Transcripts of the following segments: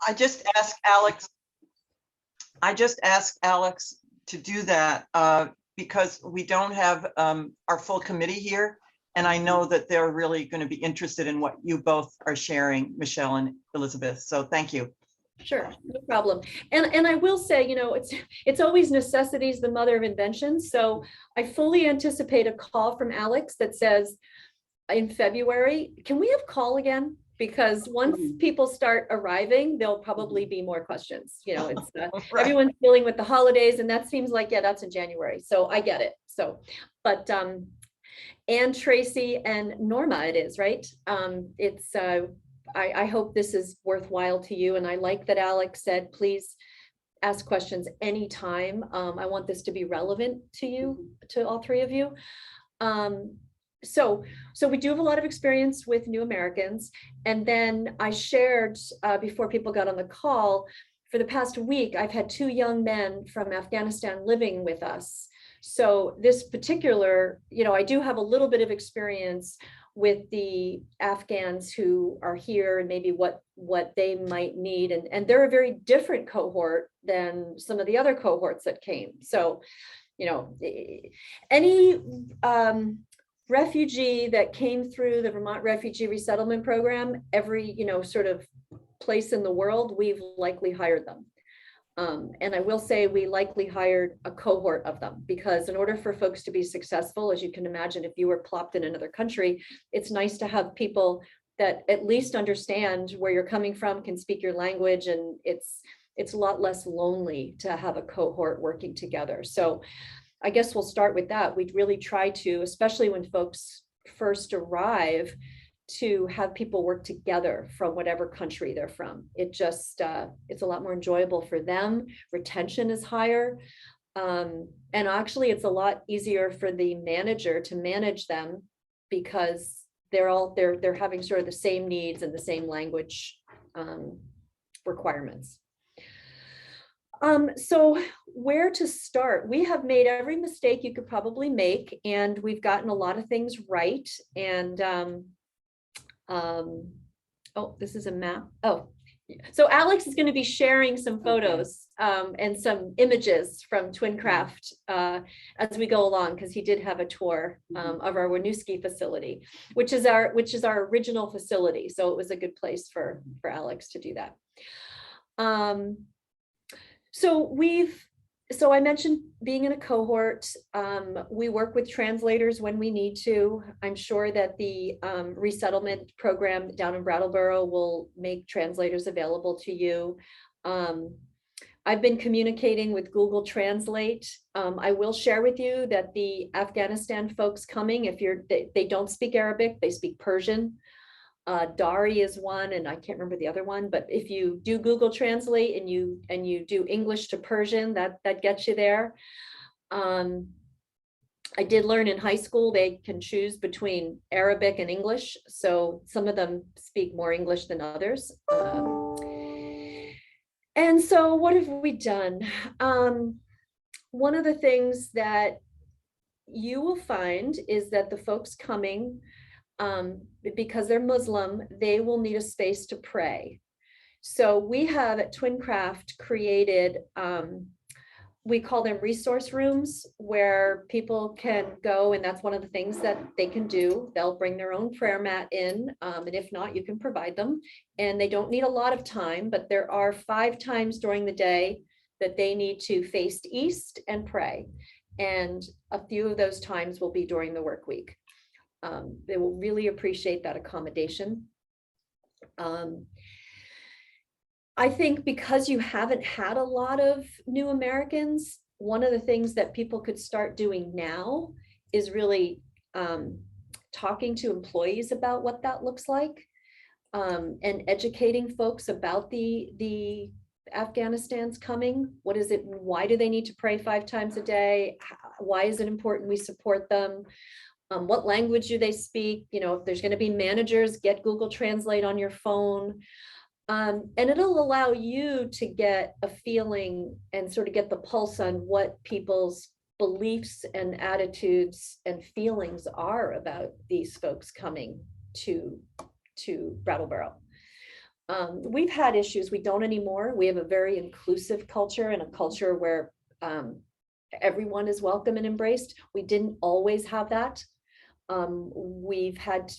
I just asked Alex. I just asked Alex to do that because we don't have our full committee here. And I know that they're really going to be interested in what you both are sharing, Michelle and Elizabeth. So thank you. Sure, no problem. And I will say, you know, it's always necessity is the mother of invention. So I fully anticipate a call from Alex that says in February, can we have call again? Because once people start arriving, there'll probably be more questions. You know, it's Right. everyone's dealing with the holidays, and that seems like, yeah, that's in January. So I get it. So, but and Tracy and Norma, it is, right? It's I hope this is worthwhile to you. And I like that Alex said, please ask questions anytime. I want this to be relevant to you, to all three of you. So we do have a lot of experience with new Americans. And then I shared before people got on the call, for the past week, I've had 2 young men from Afghanistan living with us. So this particular, you know, I do have a little bit of experience with the Afghans who are here and maybe what they might need. And they're a very different cohort than some of the other cohorts that came. So, you know, any refugee that came through the Vermont Refugee Resettlement Program, every, you know, sort of place in the world, we've likely hired them. And I will say we likely hired a cohort of them, because in order for folks to be successful, as you can imagine, if you were plopped in another country, it's nice to have people that at least understand where you're coming from, can speak your language, and it's a lot less lonely to have a cohort working together. So I guess we'll start with that. We'd really try to, especially when folks first arrive, to have people work together from whatever country they're from. It just, it's a lot more enjoyable for them. Retention is higher. And actually it's a lot easier for the manager to manage them, because they're having sort of the same needs and the same language requirements. So where to start? We have made every mistake you could probably make, and we've gotten a lot of things right. And oh, this is a map. Oh, so Alex is going to be sharing some photos and some images from Twincraft as we go along, because he did have a tour of our Winooski facility, which is our original facility. So it was a good place for Alex to do that. So I mentioned being in a cohort. We work with translators when we need to. I'm sure that the resettlement program down in Brattleboro will make translators available to you. I've been communicating with Google Translate. I will share with you that the Afghanistan folks coming, they don't speak Arabic, they speak Persian. Dari is one, and I can't remember the other one, but if you do Google Translate and you do English to Persian, that gets you there. I did learn in high school they can choose between Arabic and English, so some of them speak more English than others. And so what have we done? One of the things that you will find is that the folks coming, because they're Muslim, they will need a space to pray. So we have at Twincraft created, we call them resource rooms, where people can go, and that's one of the things that they can do. They'll bring their own prayer mat in, and if not, you can provide them. And they don't need a lot of time, but there are 5 times during the day that they need to face east and pray. And a few of those times will be during the work week. They will really appreciate that accommodation. I think because you haven't had a lot of new Americans, one of the things that people could start doing now is really talking to employees about what that looks like, and educating folks about the Afghanistan's coming. What is it? Why do they need to pray 5 times a day? Why is it important we support them? What language do they speak? You know, if there's going to be managers, get Google Translate on your phone. And it'll allow you to get a feeling and sort of get the pulse on what people's beliefs and attitudes and feelings are about these folks coming to Brattleboro. We've had issues. We don't anymore. We have a very inclusive culture and a culture where everyone is welcome and embraced. We didn't always have that. We've had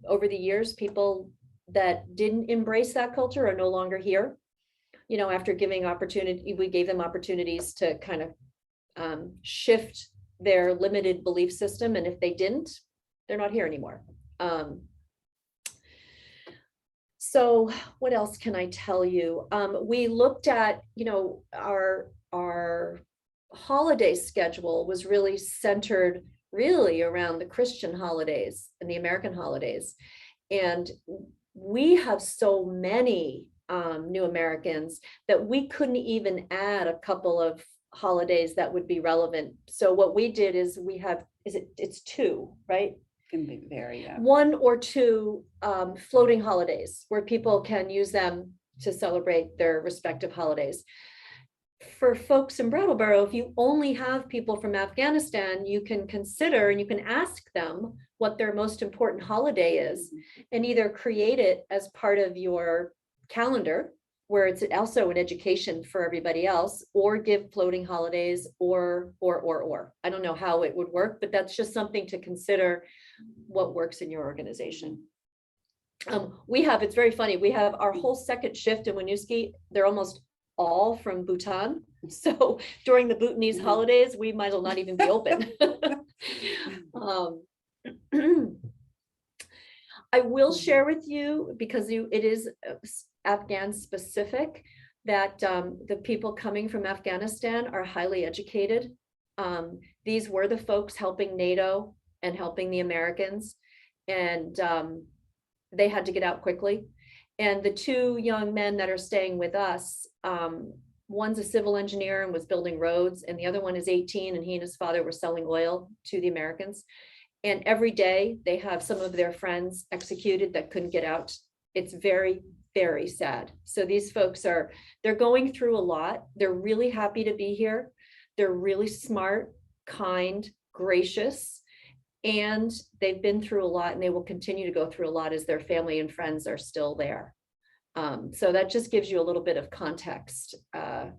over the years people that didn't embrace that culture are no longer here. You know, after giving opportunity, we gave them opportunities to kind of shift their limited belief system, and if they didn't, they're not here anymore. So what else can I tell you? We looked at, you know, our holiday schedule was really centered really around the Christian holidays and the American holidays. And we have so many new Americans that we couldn't even add a couple of holidays that would be relevant. So what we did is we have, it's two, right? Can be very, yeah. One or two floating holidays where people can use them to celebrate their respective holidays. For folks in Brattleboro, if you only have people from Afghanistan, you can consider and you can ask them what their most important holiday is and either create it as part of your calendar where it's also an education for everybody else, or give floating holidays or. I don't know how it would work, but that's just something to consider what works in your organization. It's very funny. We have our whole second shift in Winooski. They're almost all from Bhutan. So during the Bhutanese holidays, we might as well not even be open. I will share with you, because it is Afghan specific, that the people coming from Afghanistan are highly educated. These were the folks helping NATO and helping the Americans, and they had to get out quickly. And the two young men that are staying with us, one's a civil engineer and was building roads, and the other one is 18, and he and his father were selling oil to the Americans. And every day they have some of their friends executed that couldn't get out. It's very, very sad. So these folks they're going through a lot. They're really happy to be here. They're really smart, kind, gracious, and they've been through a lot, and they will continue to go through a lot as their family and friends are still there. So that just gives you a little bit of context. They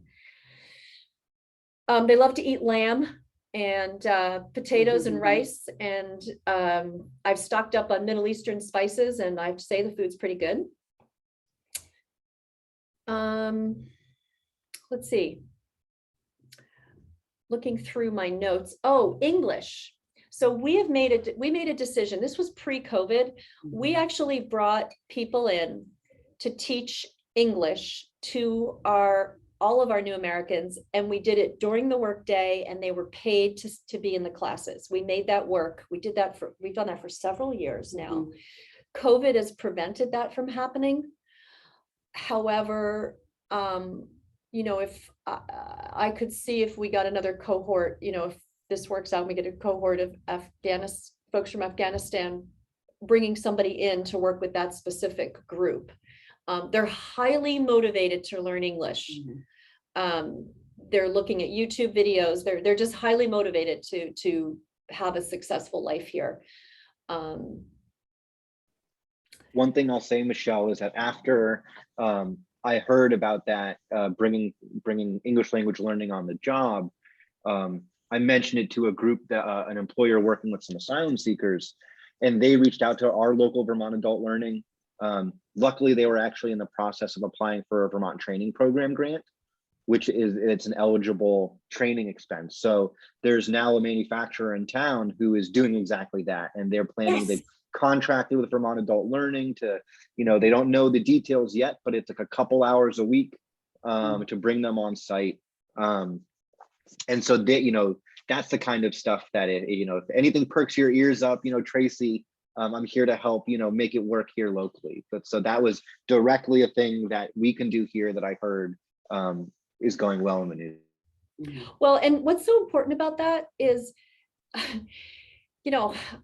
love to eat lamb and potatoes and rice, and I've stocked up on Middle Eastern spices, and I have to say the food's pretty good. Let's see. Looking through my notes. Oh, English. So we made a decision. This was pre-COVID. We actually brought people in to teach English to all of our new Americans, and we did it during the workday, and they were paid to be in the classes. We made that work. We've done that for several years now. COVID has prevented that from happening. However, if I could see if we got another cohort, if this works out, we get a cohort of folks from Afghanistan, bringing somebody in to work with that specific group. They're highly motivated to learn English. They're looking at YouTube videos. They're just highly motivated to have a successful life here. One thing I'll say, Michelle, is that after I heard about that, bringing English language learning on the job, I mentioned it to a group that an employer working with some asylum seekers, and they reached out to our local Vermont Adult Learning. Luckily, they were actually in the process of applying for a Vermont Training Program grant, it's an eligible training expense. So there's now a manufacturer in town who is doing exactly that, and they're planning. They've contracted with Vermont Adult Learning to, they don't know the details yet, but it's like a couple hours a week to bring them on site. And so they, that's the kind of stuff that if anything perks your ears up, Tracy, I'm here to help, make it work here locally. But so that was directly a thing that we can do here that I heard is going well in the news. Well, and what's so important about that is,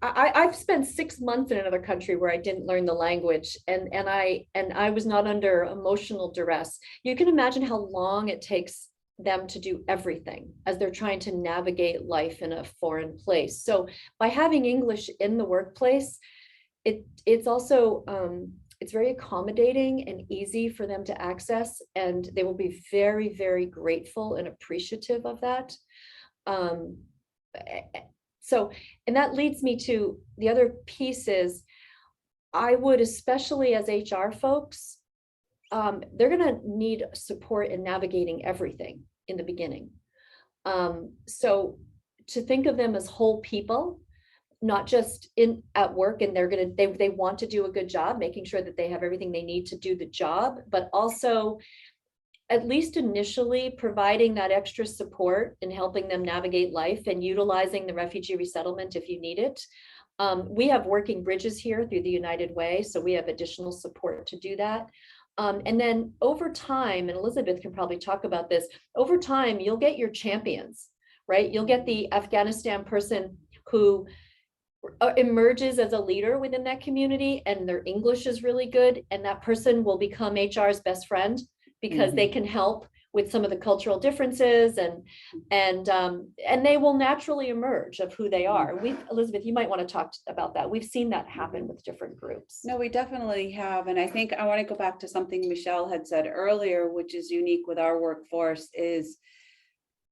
I've spent 6 months in another country where I didn't learn the language, and I was not under emotional duress. You can imagine how long it takes them to do everything as they're trying to navigate life in a foreign place. So by having English in the workplace, it's also it's very accommodating and easy for them to access, and they will be very, very grateful and appreciative of that. So, and that leads me to the other piece is, I would, especially as HR folks, they're going to need support in navigating everything in the beginning. So to think of them as whole people, not just at work, and they want to do a good job, making sure that they have everything they need to do the job, but also at least initially providing that extra support and helping them navigate life and utilizing the refugee resettlement if you need it. We have working bridges here through the United Way, so we have additional support to do that. And then over time, and Elizabeth can probably talk about this, over time, you'll get your champions, right? You'll get the Afghanistan person who emerges as a leader within that community, and their English is really good, and that person will become HR's best friend because they can help with some of the cultural differences, and they will naturally emerge of who they are. Elizabeth, you might want to talk about that. We've seen that happen with different groups. No, we definitely have. And I think I want to go back to something Michelle had said earlier, which is unique with our workforce, is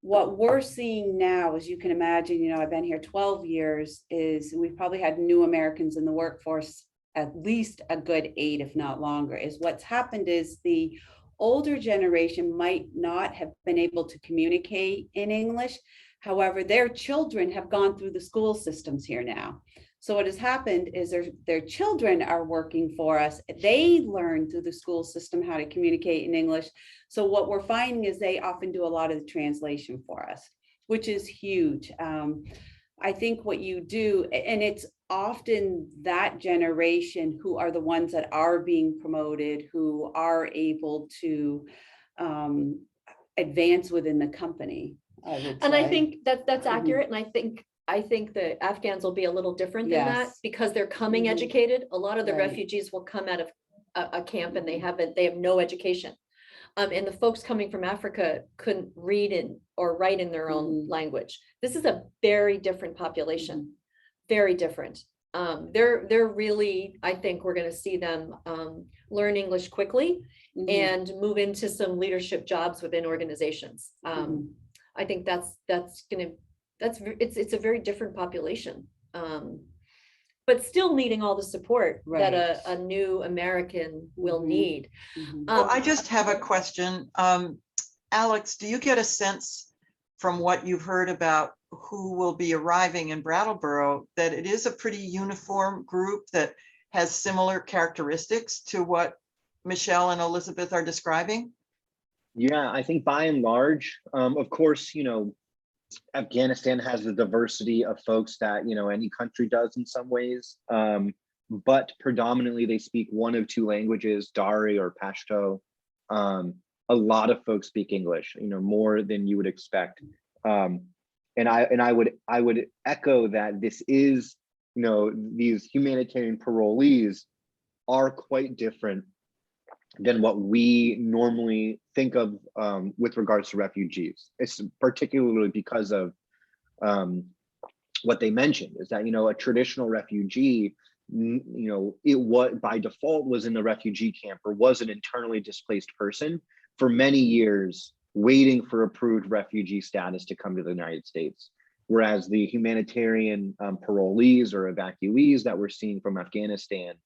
what we're seeing now, as you can imagine, you know, I've been here 12 years, is we've probably had new Americans in the workforce at least a good 8, if not longer. Is what's happened is the older generation might not have been able to communicate in English. However, their children have gone through the school systems here now. So what has happened is their children are working for us. They learn through the school system how to communicate in English. So what we're finding is they often do a lot of the translation for us, which is huge. I think what you do, and it's often that generation who are the ones that are being promoted, who are able to advance within the company, I would say. And I think that's accurate. And I think the Afghans will be a little different than that, because they're coming educated. A lot of the refugees will come out of a camp and they have no education. And the folks coming from Africa couldn't read or write in their own language. This is a very different population, very different. They're really, I think we're going to see them learn English quickly and move into some leadership jobs within organizations. I think it's a very different population, but still needing all the support that a new American will need. Well, I just have a question. Alex, do you get a sense from what you've heard about who will be arriving in Brattleboro that it is a pretty uniform group that has similar characteristics to what Michelle and Elizabeth are describing? Yeah, I think by and large, of course, you know, Afghanistan has the diversity of folks that, you know, any country does in some ways, but predominantly they speak one of 2 languages, Dari or Pashto. A lot of folks speak English, you know, more than you would expect. And I would echo that this is, you know, these humanitarian parolees are quite different than what we normally think of with regards to refugees. It's particularly because of what they mentioned, is that, you know, a traditional refugee, you know, it by default was in the refugee camp or was an internally displaced person for many years, waiting for approved refugee status to come to the United States. Whereas the humanitarian parolees or evacuees that we're seeing from Afghanistan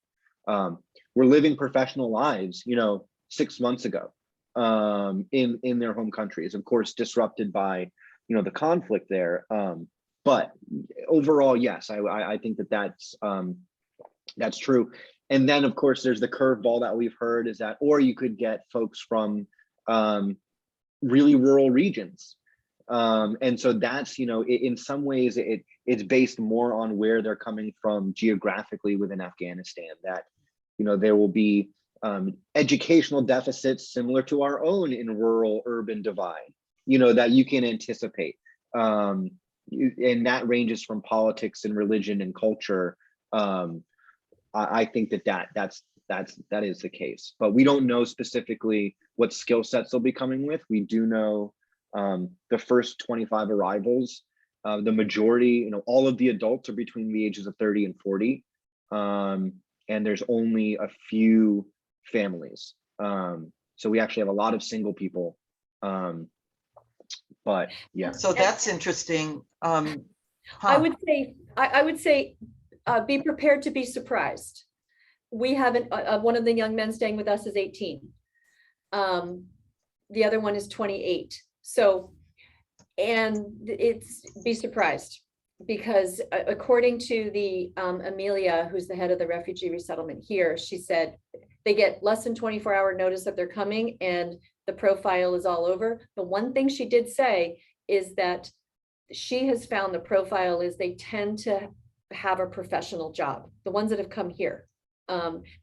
were living professional lives, you know, 6 months ago in their home countries, of course, disrupted by, you know, the conflict there. But overall, yes, I think that's true. And then, of course, there's the curveball that we've heard is that, or you could get folks from really rural regions. And so that's, you know, in some ways it's based more on where they're coming from geographically within Afghanistan, that, you know, there will be educational deficits similar to our own in rural urban divide, you know, that you can anticipate. And that ranges from politics and religion and culture. I think that is the case, but we don't know specifically what skill sets they'll be coming with. We do know the first 25 arrivals, the majority, you know, all of the adults are between the ages of 30 and 40. and there's only a few families. So we actually have a lot of single people. But yeah. So that's interesting. I Huh. would say, be prepared to be surprised. We have one of the young men staying with us is 18. The other one is 28. So, and be surprised, because according to the Amelia, who's the head of the refugee resettlement here, she said they get less than 24-hour notice that they're coming and the profile is all over. The one thing she did say is that she has found the profile is they tend to have a professional job, the ones that have come here,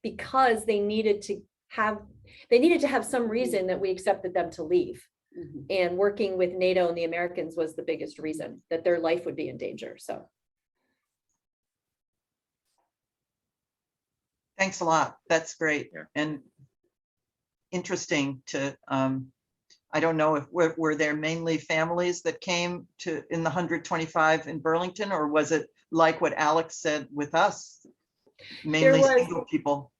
because they needed to have some reason that we accepted them to leave. Mhm. And working with NATO and the Americans was the biggest reason that their life would be in danger. So Thanks a lot. That's great. Yeah. And interesting to, I don't know if were there mainly families that came to in the 125 in Burlington, or was it like what Alex said with us? Mainly was- single people.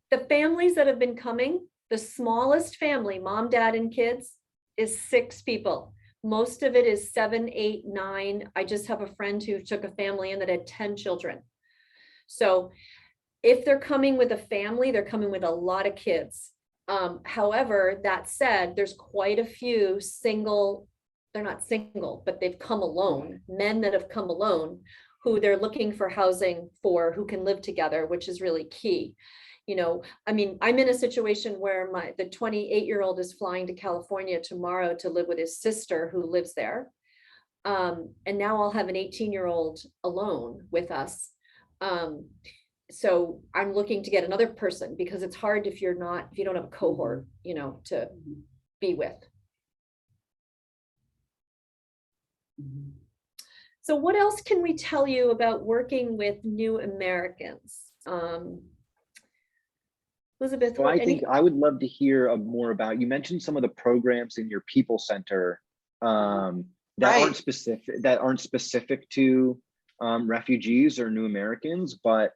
the families that have been coming, the smallest family, mom, dad, and kids, is 6 people. Most of it is 7, 8, 9. I just have a friend who took a family in that had 10 children. So if they're coming with a family, they're coming with a lot of kids. However, that said, there's quite a few single, they're not single, but they've come alone, men that have come alone, who they're looking for housing for, who can live together, which is really key. You know, I mean, I'm in a situation where the 28-year-old is flying to California tomorrow to live with his sister who lives there. And now I'll have an 18-year-old alone with us. So I'm looking to get another person, because it's hard if you don't have a cohort, you know, to be with. So what else can we tell you about working with new Americans? Elizabeth, Well, I think I would love to hear more about, you mentioned some of the programs in your People Center that aren't specific to refugees or new Americans, but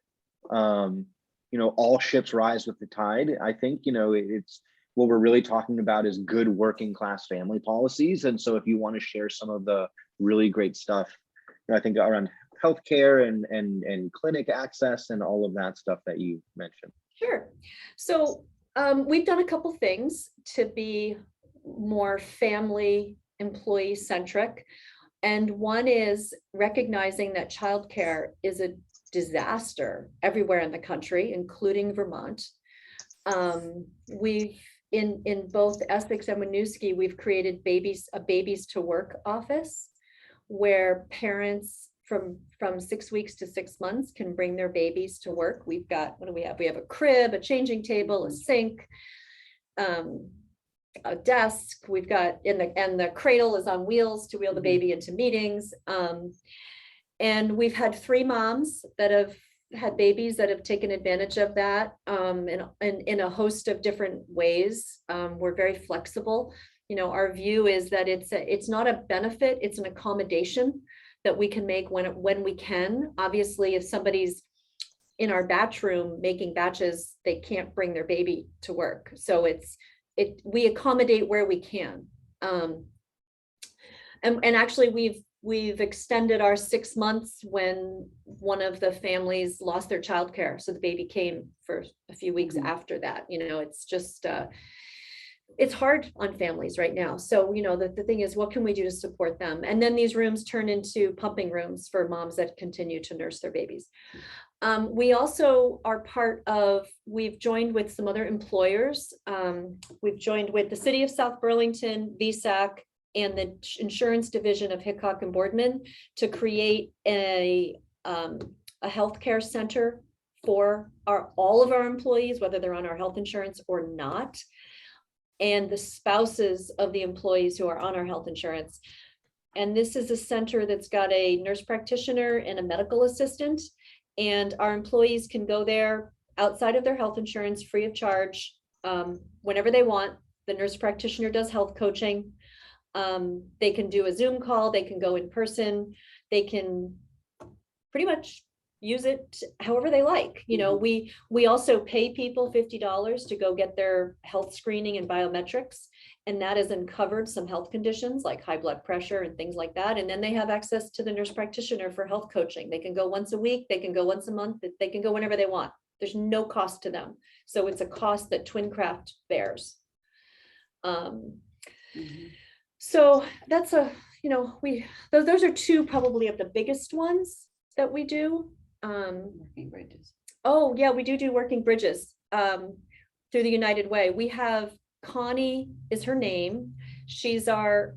you know, all ships rise with the tide. I think, you know, it's what we're really talking about is good working class family policies. And so if you want to share some of the really great stuff, you know, I think around healthcare and clinic access and all of that stuff that you mentioned. Sure. So we've done a couple things to be more family employee centric. And one is recognizing that childcare is a disaster everywhere in the country, including Vermont. We've in both Essex and Winooski, we've created a babies to work office where parents from 6 weeks to 6 months can bring their babies to work. We've got, what do we have? We have a crib, a changing table, a sink, a desk. We've got and the cradle is on wheels to wheel the baby into meetings. And we've had 3 moms that have had babies that have taken advantage of that in a host of different ways. We're very flexible. You know, our view is that it's not a benefit, it's an accommodation that we can make when we can. Obviously, if somebody's in our batch room making batches, they can't bring their baby to work. So we accommodate where we can. And actually we've extended our 6 months when one of the families lost their childcare. So the baby came for a few weeks after that. You know, it's just, it's hard on families right now. So, you know, the thing is, what can we do to support them? And then these rooms turn into pumping rooms for moms that continue to nurse their babies. We also are we've joined with some other employers. We've joined with the City of South Burlington, VSAC, and the insurance division of Hickok and Boardman to create a healthcare center for all of our employees, whether they're on our health insurance or not, and the spouses of the employees who are on our health insurance. And this is a center that's got a nurse practitioner and a medical assistant, and our employees can go there outside of their health insurance free of charge whenever they want. The nurse practitioner does health coaching. They can do a Zoom call, they can go in person, they can pretty much use it however they like. You know, we also pay people $50 to go get their health screening and biometrics. And that has uncovered some health conditions like high blood pressure and things like that. And then they have access to the nurse practitioner for health coaching. They can go once a week, they can go once a month, they can go whenever they want. There's no cost to them. So it's a cost that Twincraft bears. So that's those are two probably of the biggest ones that we do. Working bridges. Oh yeah, we do working bridges through the United Way. We have Connie is her name. She's our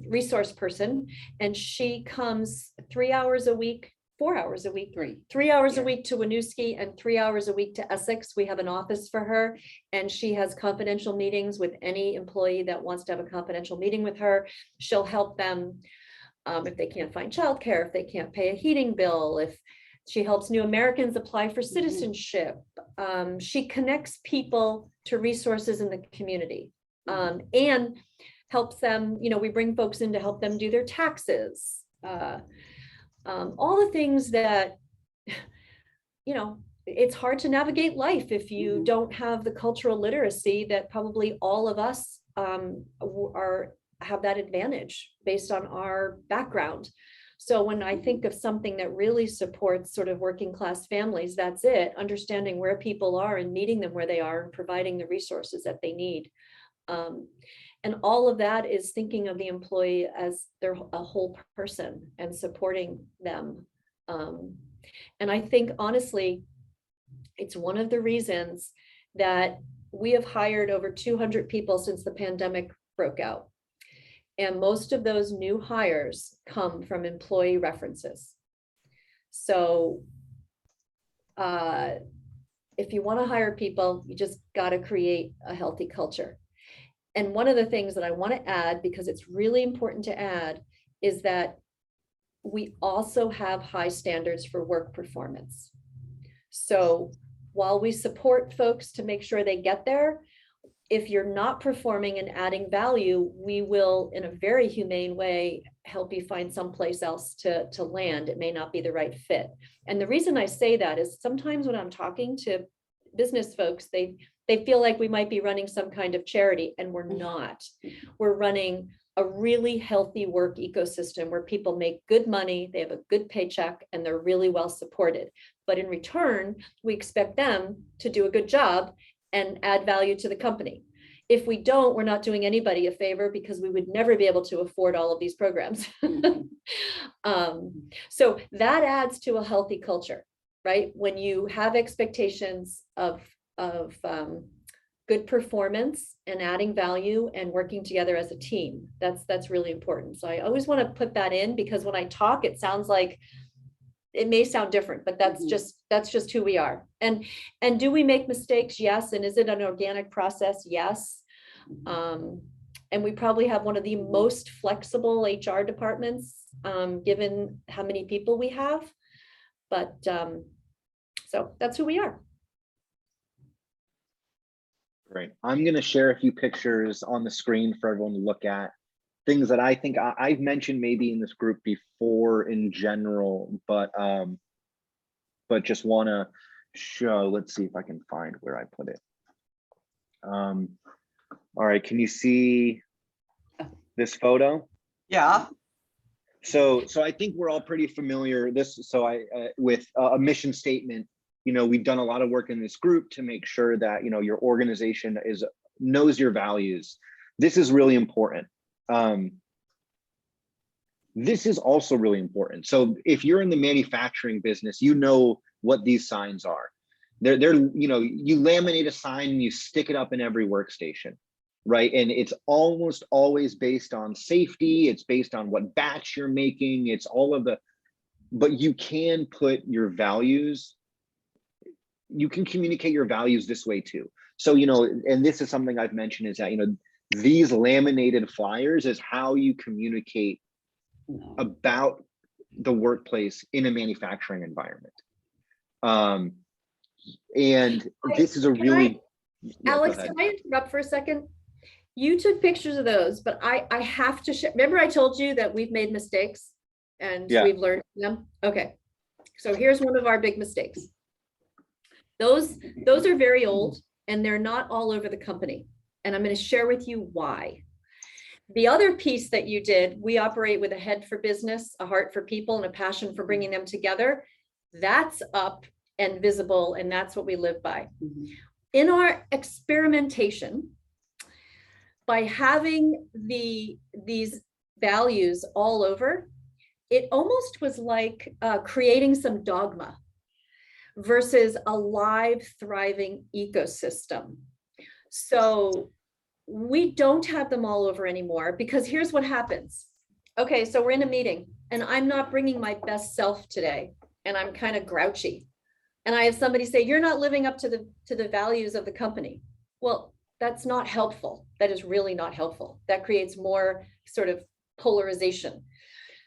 resource person, and she comes 3 hours a week, 4 hours a week, 3 hours a week to Winooski and 3 hours a week to Essex. We have an office for her, and she has confidential meetings with any employee that wants to have a confidential meeting with her. She'll help them if they can't find childcare, if they can't pay a heating bill, if she helps new Americans apply for citizenship. She connects people to resources in the community and helps them, we bring folks in to help them do their taxes. All the things that, it's hard to navigate life if you don't have the cultural literacy that probably all of us have that advantage based on our background. So when I think of something that really supports sort of working class families, that's it, understanding where people are and meeting them where they are and providing the resources that they need. And all of that is thinking of the employee as a whole person and supporting them. And I think honestly, it's one of the reasons that we have hired over 200 people since the pandemic broke out. And most of those new hires come from employee references. So if you want to hire people, you just got to create a healthy culture. And one of the things that I want to add, because it's really important to add, is that we also have high standards for work performance. So while we support folks to make sure they get there, if you're not performing and adding value, we will, in a very humane way, help you find someplace else to land. It may not be the right fit. And the reason I say that is sometimes when I'm talking to business folks, they feel like we might be running some kind of charity, and we're not. We're running a really healthy work ecosystem where people make good money, they have a good paycheck, and they're really well supported. But in return, we expect them to do a good job and add value to the company. If we don't, we're not doing anybody a favor, because we would never be able to afford all of these programs. So that adds to a healthy culture, right? When you have expectations of good performance and adding value and working together as a team, that's really important. So I always want to put that in, because when I talk, it sounds like it may sound different, but that's just who we are. And do we make mistakes? Yes. And is it an organic process? Yes. And we probably have one of the most flexible HR departments, given how many people we have. But so that's who we are. Great. I'm going to share a few pictures on the screen for everyone to look at. Things that I think I've mentioned maybe in this group before in general, but just want to show. Let's see if I can find where I put it. All right, can you see this photo? Yeah. So I think we're all pretty familiar with a mission statement. We've done a lot of work in this group to make sure that your organization knows your values. This is really important. This is also really important. So if you're in the manufacturing business, you know what these signs are. They're you laminate a sign and you stick it up in every workstation, right? And it's almost always based on safety. It's based on what batch you're making. It's all of but you can put your values, you can communicate your values this way too. So, and this is something I've mentioned, is that, these laminated flyers is how you communicate about the workplace in a manufacturing environment. And this is a really— Alex, can I interrupt for a second? You took pictures of those, but I have to share. Remember I told you that we've made mistakes and we've learned from them? Okay. So here's one of our big mistakes. Those are very old and they're not all over the company. And I'm going to share with you why. The other piece that you did, we operate with a head for business, a heart for people, and a passion for bringing them together. That's up and visible, and that's what we live by. In our experimentation, by having these values all over, it almost was like creating some dogma versus a live, thriving ecosystem. So we don't have them all over anymore, because here's what happens. Okay, so we're in a meeting and I'm not bringing my best self today, and I'm kind of grouchy. And I have somebody say, you're not living up to the values of the company. Well, that's not helpful. That is really not helpful. That creates more sort of polarization.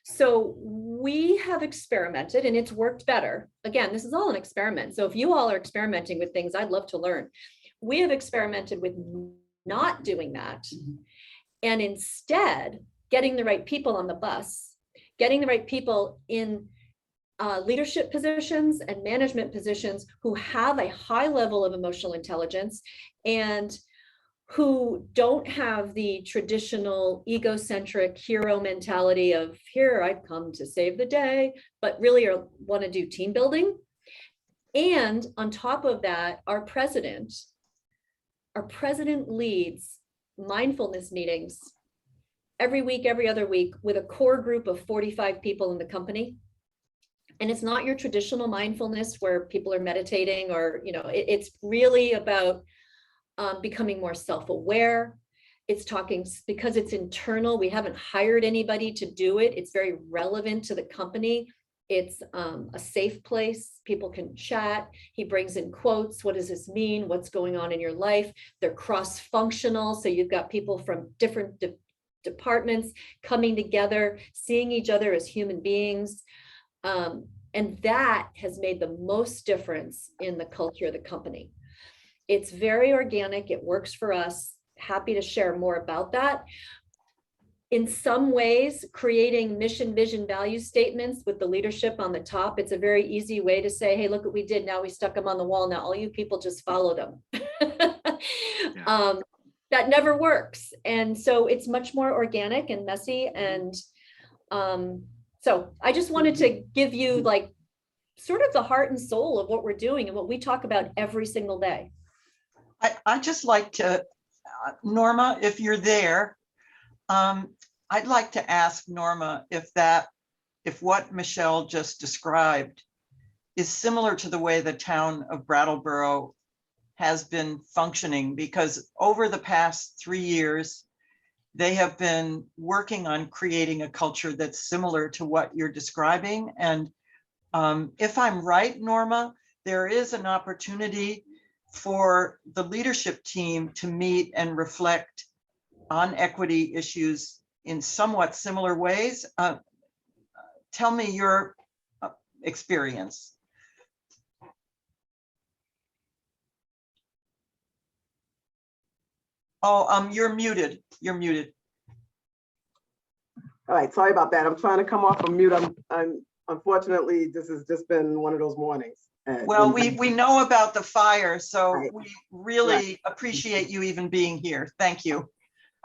So we have experimented and it's worked better. Again, this is all an experiment. So if you all are experimenting with things, I'd love to learn. We have experimented with not doing that, and instead getting the right people on the bus, getting the right people in leadership positions and management positions who have a high level of emotional intelligence and who don't have the traditional egocentric hero mentality of, here, I've come to save the day, but really want to do team building. And on top of that, our president leads mindfulness meetings every week, every other week, with a core group of 45 people in the company. And it's not your traditional mindfulness where people are meditating or, it's really about becoming more self-aware. It's talking, because it's internal, we haven't hired anybody to do it. It's very relevant to the company. It's a safe place. People can chat. He brings in quotes. What does this mean? What's going on in your life? They're cross-functional. So you've got people from different departments coming together, seeing each other as human beings. And that has made the most difference in the culture of the company. It's very organic. It works for us. Happy to share more about that. In some ways, creating mission, vision, value statements with the leadership on the top, it's a very easy way to say, hey, look what we did. Now we stuck them on the wall. Now all you people just follow them. That never works. And so it's much more organic and messy. And so I just wanted to give you like sort of the heart and soul of what we're doing and what we talk about every single day. I just like to, Norma, if you're there, I'd like to ask Norma if what Michelle just described is similar to the way the town of Brattleboro has been functioning, because over the past 3 years, they have been working on creating a culture that's similar to what you're describing. And if I'm right, Norma, there is an opportunity for the leadership team to meet and reflect on equity issues in somewhat similar ways. Tell me your experience. Oh, you're muted. You're muted. All right, sorry about that. I'm trying to come off of mute. I'm unfortunately, this has just been one of those mornings. Well, we know about the fire, so Right. we really appreciate you even being here. Thank you.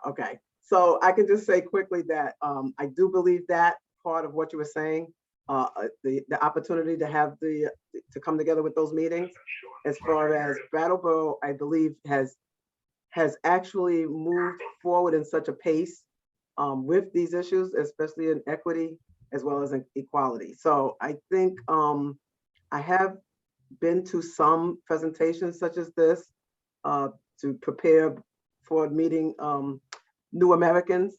Okay, so I can just say quickly that I do believe that part of what you were saying, the opportunity to have to come together with those meetings, as far as Brattleboro, I believe has actually moved forward in such a pace with these issues, especially in equity as well as in equality. So I think I have been to some presentations such as this to prepare for meeting new Americans.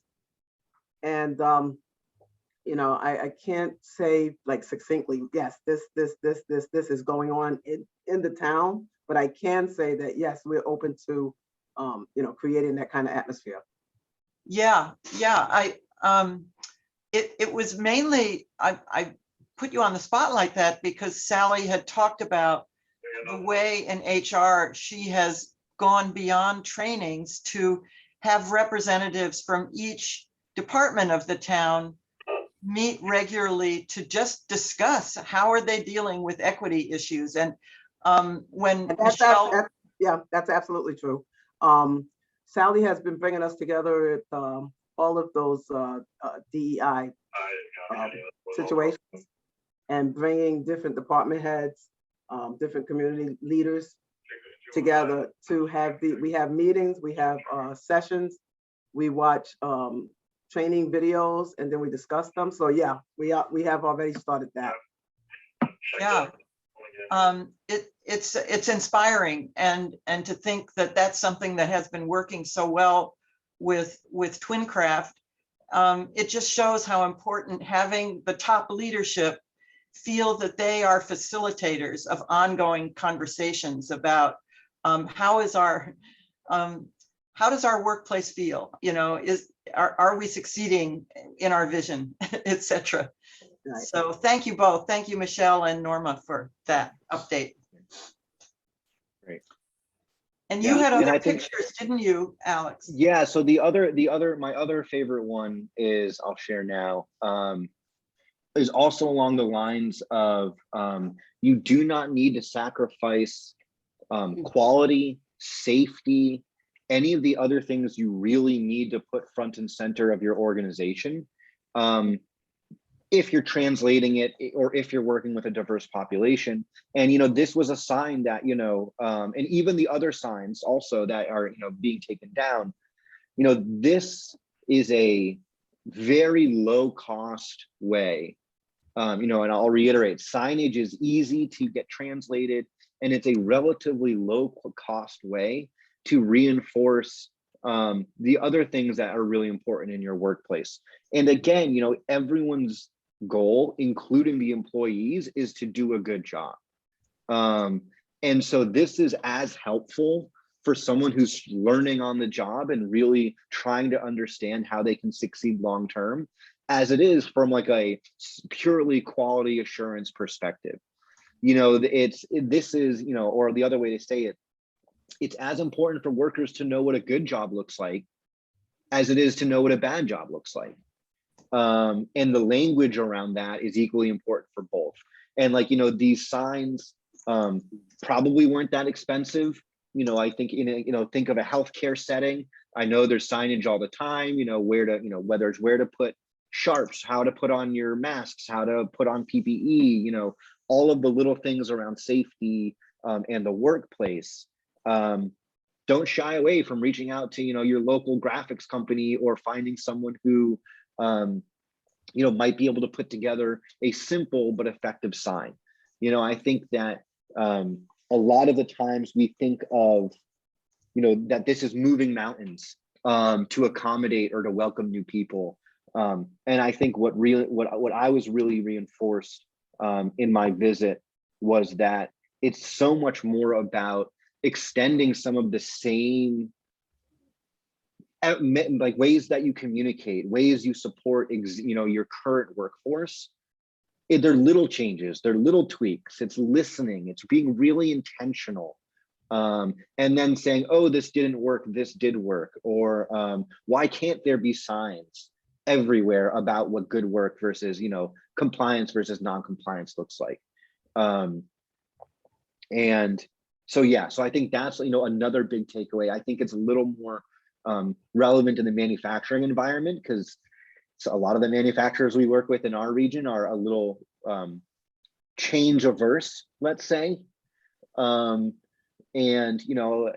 And, I can't say like succinctly, yes, this is going on in the town, but I can say that, yes, we're open to, creating that kind of atmosphere. Yeah. It was mainly, I put you on the spot like that because Sally had talked about the way in HR she has gone beyond trainings to have representatives from each department of the town meet regularly to just discuss how are they dealing with equity issues. And when And that's, Michelle, yeah, that's absolutely true. Sally has been bringing us together at all of those DEI situations and bringing different department heads, different community leaders together to have we have meetings, we have sessions, we watch training videos, and then we discuss them. So yeah, we have already started that. yeah, it's inspiring, and to think that that's something that has been working so well with Twincraft. It just shows how important having the top leadership feel that they are facilitators of ongoing conversations about how does our workplace feel? You know, are we succeeding in our vision, etc. Right. So thank you both. Thank you, Michelle and Norma, for that update. Great. And you Yeah, had and other I think- pictures, didn't you, Alex? Yeah, so my other favorite one is, I'll share now, is also along the lines of you do not need to sacrifice quality, safety, any of the other things you really need to put front and center of your organization. If you're translating it or if you're working with a diverse population. And, you know, this was a sign that, you know, and even the other signs also that are, you know, being taken down, you know, this is a very low cost way. You know, and I'll reiterate, signage is easy to get translated, and it's a relatively low cost way to reinforce the other things that are really important in your workplace. And again, you know, everyone's goal, including the employees, is to do a good job. And so this is as helpful for someone who's learning on the job and really trying to understand how they can succeed long term, as it is from like a purely quality assurance perspective. You know, this is, you know, or the other way to say it, it's as important for workers to know what a good job looks like as it is to know what a bad job looks like. And the language around that is equally important for both. And like, you know, these signs probably weren't that expensive. You know, I think, you know, think of a healthcare setting. I know there's signage all the time, you know, where to, you know, whether it's where to put sharps, how to put on your masks, how to put on PPE, you know, all of the little things around safety and the workplace. Don't shy away from reaching out to, you know, your local graphics company or finding someone who, you know, might be able to put together a simple but effective sign. You know, I think that a lot of the times we think of, you know, that this is moving mountains to accommodate or to welcome new people. And I think what I was really reinforced in my visit was that it's so much more about extending some of the same like ways that you communicate, ways you support, you know, your current workforce. They're little changes, they're little tweaks. It's listening, it's being really intentional, and then saying, oh, this didn't work, this did work, or why can't there be signs everywhere about what good work versus, you know, compliance versus non-compliance looks like. And so yeah, so I think that's, you know, another big takeaway. I think it's a little more relevant in the manufacturing environment, because a lot of the manufacturers we work with in our region are a little change averse, let's say. And you know,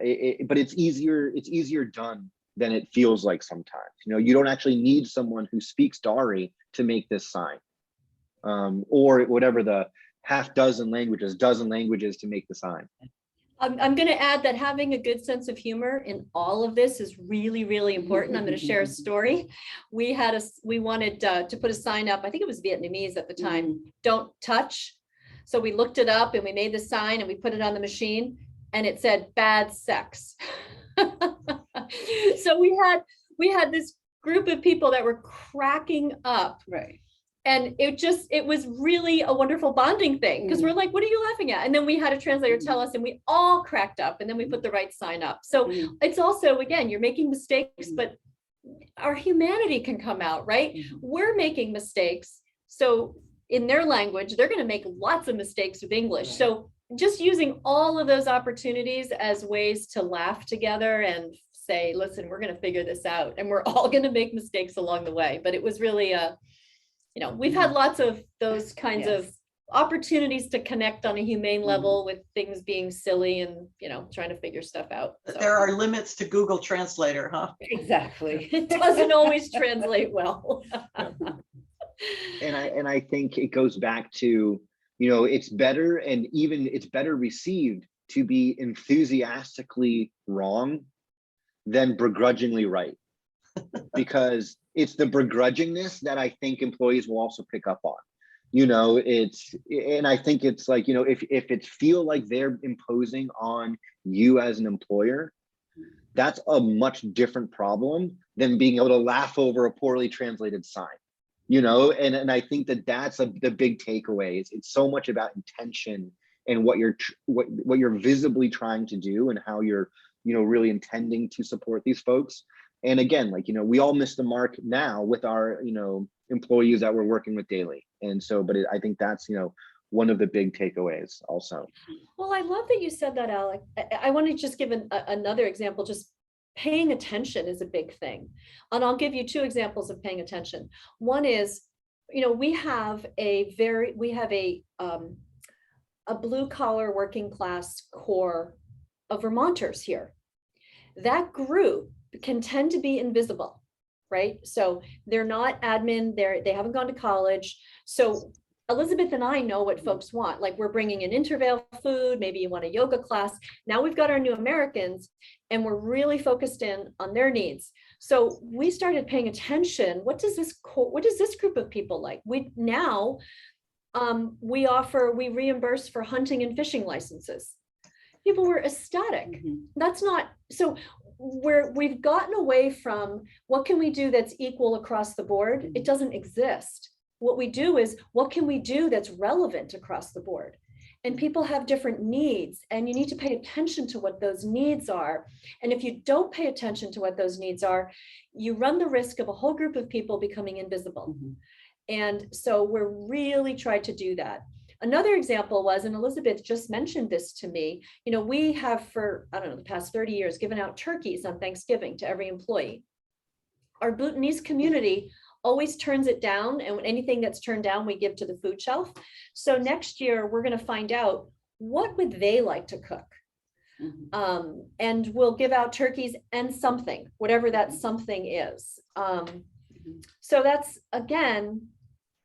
but it's easier done than it feels like sometimes. You know, you don't actually need someone who speaks Dari to make this sign, or whatever the dozen languages to make the sign. I'm going to add that having a good sense of humor in all of this is really, really important. I'm going to share a story. We wanted to put a sign up. I think it was Vietnamese at the time, don't touch. So we looked it up and we made the sign and we put it on the machine and it said bad sex. So we had this group of people that were cracking up. Right. And it was really a wonderful bonding thing, because we're like, what are you laughing at? And then we had a translator tell us and we all cracked up, and then we put the right sign up. So it's also, again, you're making mistakes, but our humanity can come out, right? Mhm. We're making mistakes. So in their language, they're going to make lots of mistakes with English. Right. So just using all of those opportunities as ways to laugh together and say, listen, we're going to figure this out, and we're all going to make mistakes along the way. But it was really we've had lots of those kinds of Yes. opportunities to connect on a humane Mhm. level with things being silly and, trying to figure stuff out. But So there are limits to Google Translator, huh? Exactly. it doesn't always translate well. And I think it goes back to, it's better, and even it's better received to be enthusiastically wrong than begrudgingly right, because it's the begrudgingness that I think employees will also pick up on. And I think it's like, if it feel like they're imposing on you as an employer, that's a much different problem than being able to laugh over a poorly translated sign. And I think that's the big takeaway. It's so much about intention and what you're visibly trying to do, and how you're really intending to support these folks. And again, like, we all miss the mark now with our employees that we're working with daily. And so, but I think that's one of the big takeaways also. Well, I love that you said that, Alec. I want to just give another example. Just paying attention is a big thing. And I'll give you two examples of paying attention. One is, we have a blue collar working class core of Vermonters here. That group can tend to be invisible, right? So they're not admin, they haven't gone to college. So Elizabeth and I know what folks want. Like, we're bringing in interval food, maybe you want a yoga class. Now we've got our new Americans, and we're really focused in on their needs. So we started paying attention. What does this group of people like? We reimburse for hunting and fishing licenses. People were ecstatic. Mhm. That's not, so we've gotten away from what can we do that's equal across the board? It doesn't exist. What we do is, what can we do that's relevant across the board? And people have different needs, and you need to pay attention to what those needs are. And if you don't pay attention to what those needs are, you run the risk of a whole group of people becoming invisible. Mhm. And so we're really trying to do that. Another example was, and Elizabeth just mentioned this to me, we have for, I don't know, the past 30 years given out turkeys on Thanksgiving to every employee. Our Bhutanese community always turns it down, and anything that's turned down, we give to the food shelf. So next year, we're going to find out, what would they like to cook? Mhm. And we'll give out turkeys and something, whatever that something is. So that's, again,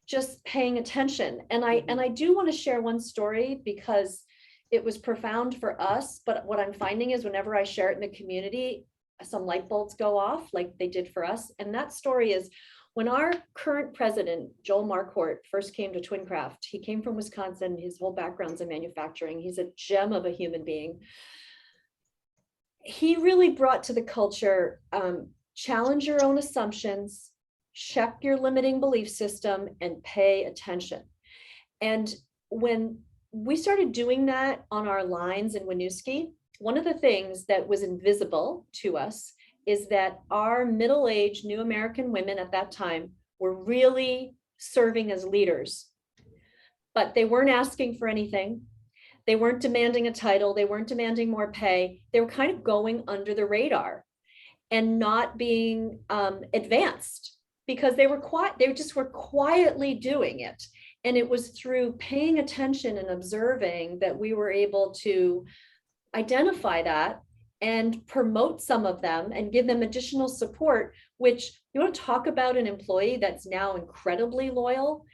just paying attention. And I do want to share one story, because it was profound for us. But what I'm finding is, whenever I share it in the community, some light bulbs go off like they did for us. And that story is, when our current president, Joel Marquardt, first came to Twincraft, he came from Wisconsin. His whole background's in manufacturing. He's a gem of a human being. He really brought to the culture, challenge your own assumptions, check your limiting belief system, and pay attention. And when we started doing that on our lines in Winooski, one of the things that was invisible to us is that our middle-aged new American women at that time were really serving as leaders, but they weren't asking for anything. They weren't demanding a title. They weren't demanding more pay. They were kind of going under the radar and not being advanced, because they were quiet. They just were quietly doing it. And it was through paying attention and observing that we were able to identify that and promote some of them and give them additional support, which, you want to talk about an employee that's now incredibly loyal,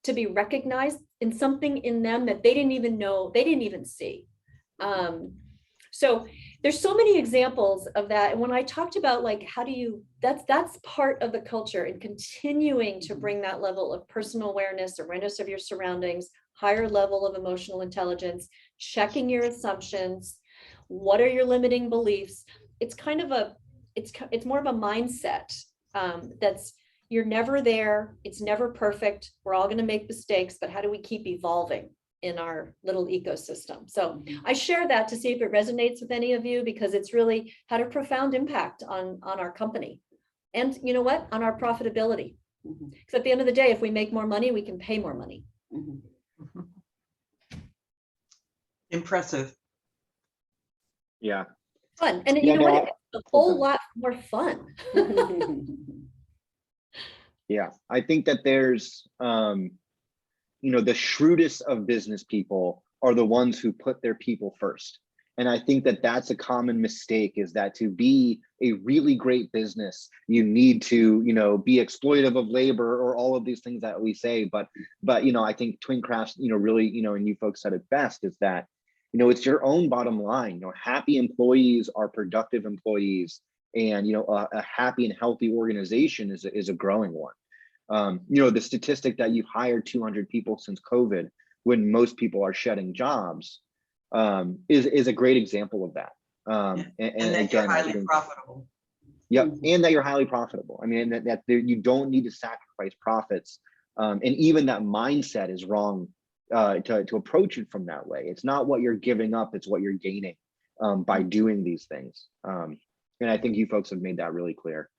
to be recognized in something in them that they didn't even know, they didn't even see. So there's so many examples of that. And when I talked about, like, how do you, that's part of the culture, and continuing to bring that level of personal awareness of your surroundings, higher level of emotional intelligence, checking your assumptions. What are your limiting beliefs? It's kind of it's more of a mindset that's, you're never there. It's never perfect. We're all going to make mistakes, but how do we keep evolving in our little ecosystem? So I share that to see if it resonates with any of you, because it's really had a profound impact on our company. And you know what? On our profitability. Mhm, Because at the end of the day, if we make more money, we can pay more money. mhm. Impressive. Yeah. Fun. And Yeah, you know no, what? It's a whole lot more fun. Yeah, I think that there's, the shrewdest of business people are the ones who put their people first. And I think that that's a common mistake, is that to be a really great business, you need to, be exploitive of labor or all of these things that we say. But I think Twincraft, really, and you folks said it best, is that, it's your own bottom line. Happy employees are productive employees, and a happy and healthy organization is a growing one. The statistic that you've hired 200 people since COVID, when most people are shedding jobs, is a great example of that. And that you're again, I highly think, profitable. yep, and that you're highly profitable. I mean, that you don't need to sacrifice profits, and even that mindset is wrong, to approach it from that way. It's not what you're giving up; it's what you're gaining by doing these things. And I think you folks have made that really clear.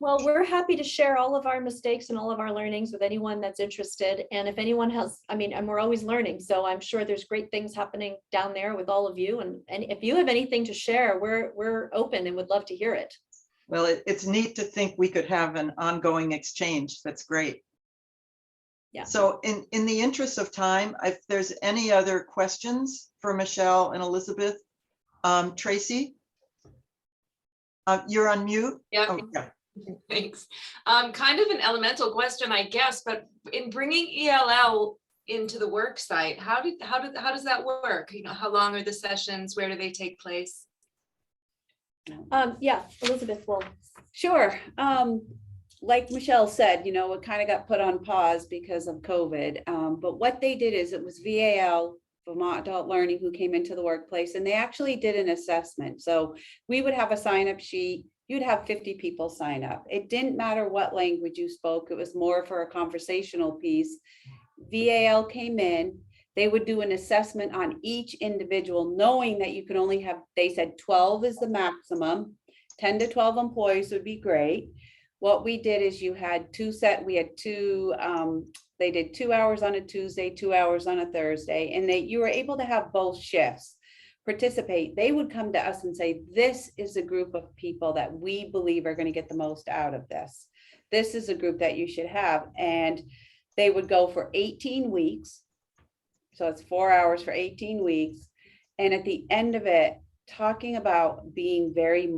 Well, we're happy to share all of our mistakes and all of our learnings with anyone that's interested. And if anyone has, and we're always learning. So I'm sure there's great things happening down there with all of you. And if you have anything to share, we're open and would love to hear it. Well, it's neat to think we could have an ongoing exchange. That's great. Yeah. So in the interest of time, if there's any other questions for Michelle and Elizabeth, Tracy, you're on mute. Yeah. Oh, yeah. Thanks. Kind of an elemental question, I guess, but in bringing ELL into the work site, how does that work? How long are the sessions? Where do they take place? Yeah, Elizabeth will. Sure. Like Michelle said, it kind of got put on pause because of COVID. But what they did is, it was VAL, Vermont Adult Learning, who came into the workplace, and they actually did an assessment. So we would have a sign-up sheet. You'd have 50 people sign up. It didn't matter what language you spoke. It was more for a conversational piece. VAL came in. They would do an assessment on each individual, knowing that you could only have, they said 12 is the maximum. 10 to 12 employees would be great. What we did is they did 2 hours on a Tuesday, 2 hours on a Thursday, and you were able to have both shifts participate. They would come to us and say, this is a group of people that we believe are going to get the most out of this. This is a group that you should have. And they would go for 18 weeks. So it's 4 hours for 18 weeks. And at the end of it, talking about being very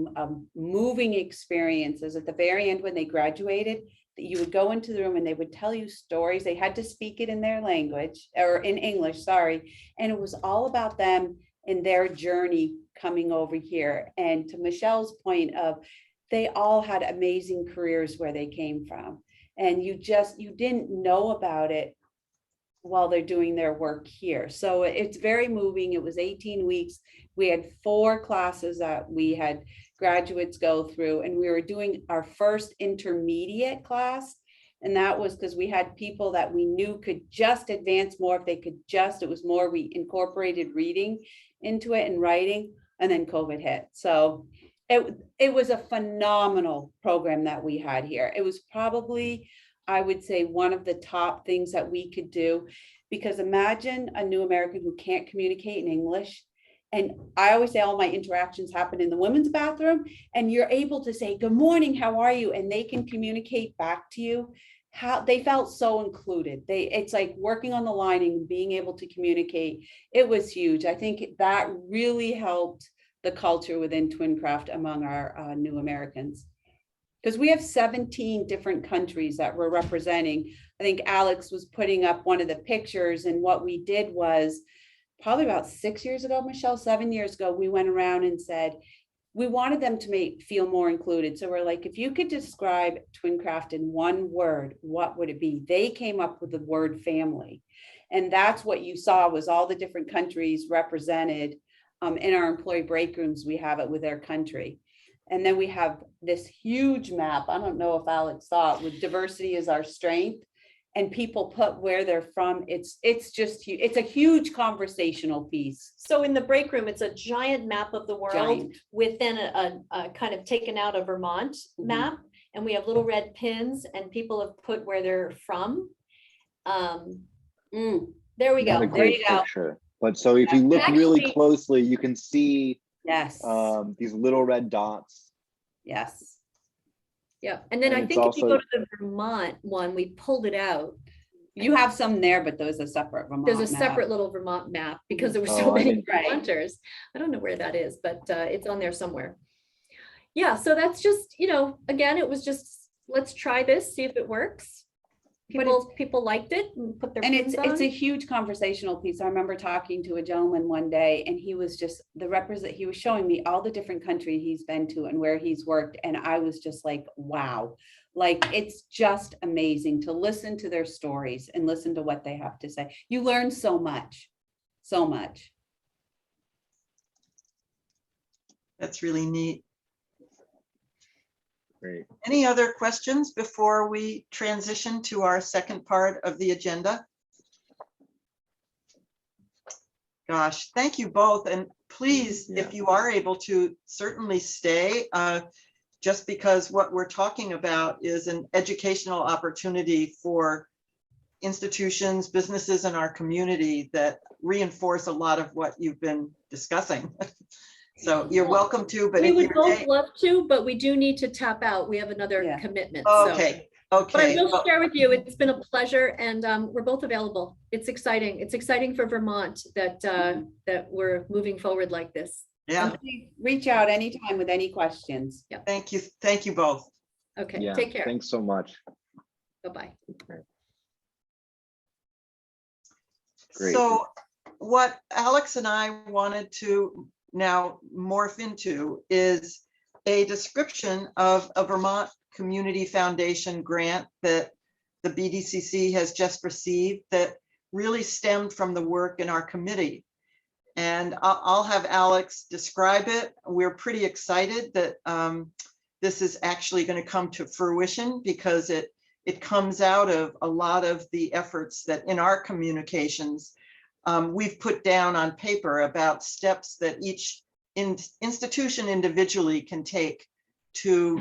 moving experiences. At the very end, when they graduated, you would go into the room and they would tell you stories. They had to speak it in their language, or in English, sorry. And it was all about them and their journey coming over here. And to Michelle's point of, they all had amazing careers where they came from. And you didn't know about it while they're doing their work here. So it's very moving. It was 18 weeks. We had 4 classes that we had graduates go through, and we were doing our first intermediate class. And that was because we had people that we knew could just advance more if they could it was more, we incorporated reading into it and writing, and then COVID hit. So it was a phenomenal program that we had here. It was probably, I would say, one of the top things that we could do, because imagine a new American who can't communicate in English. And I always say all my interactions happen in the women's bathroom, and you're able to say, good morning, how are you? And they can communicate back to you. How they felt so included. It's like working on the line and being able to communicate. It was huge. I think that really helped the culture within Twincraft among our new Americans. Because we have 17 different countries that we're representing. I think Alex was putting up one of the pictures, and what we did was, probably about 6 years ago, Michelle, 7 years ago, we went around and said, we wanted them to feel more included. So we're like, if you could describe Twincraft in one word, what would it be? They came up with the word family. And that's what you saw, was all the different countries represented in our employee break rooms. We have it with their country. And then we have this huge map. I don't know if Alex saw it, with diversity is our strength. and people put where they're from, it's a huge conversational piece. So in the break room, it's a giant map of the world Giant. within a kind of taken out a Vermont Mhm. map. And we have little red pins and people have put where they're from. There we Not go. a There great you go. picture. But so if you look really Actually- closely, you can see Yes, these little red dots. yes. Yeah. And then And I it's think if you go also- to the Vermont one, we pulled it out. You have some there, but those are separate Vermont There's a map. separate little Vermont map because there were Oh, so I many didn't- Right. Vermonters. I don't know where that is, but it's on there somewhere. Yeah, so that's just, again, it was just, let's try this, see if it works. But People liked it and put their And pins it's on. a huge conversational piece. I remember talking to a gentleman one day and he was just he was showing me all the different countries he's been to and where he's worked. And I was just like, wow, like, it's just amazing to listen to their stories and listen to what they have to say. You learn so much, so much. That's really neat. Great. Any other questions before we transition to our second part of the agenda? Gosh, thank you both. And please, if you are able to, certainly stay, just because what we're talking about is an educational opportunity for institutions, businesses in our community that reinforce a lot of what you've been discussing. So you're welcome to, but We if would you're both love to, but we do need to tap out. We have another Yeah. commitment. so. okay, But I okay. will well, share with you, it's been a pleasure and we're both available. It's exciting. It's exciting for Vermont that that we're moving forward like this. Yeah, And please reach out anytime with any questions. thank you. Thank you both. Okay, Yeah, take care. thanks so much. Bye-bye. Great. So what Alex and I wanted to now morph into is a description of a Vermont Community Foundation grant that the BDCC has just received that really stemmed from the work in our committee. And I'll have Alex describe it. We're pretty excited that this is actually going to come to fruition because it comes out of a lot of the efforts that in our communications we've put down on paper about steps that each institution individually can take to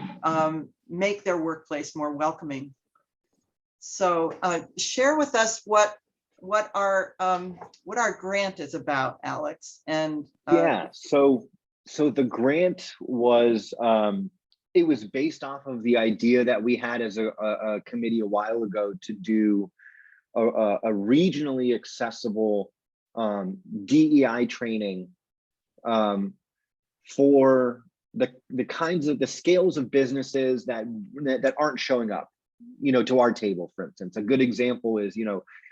make their workplace more welcoming. So share with us what our grant is about, Alex. And Yeah, so the grant was it was based off of the idea that we had as a committee a while ago to do a regionally accessible DEI training for the kinds of the scales of businesses that aren't showing up, to our table. For instance, a good example is,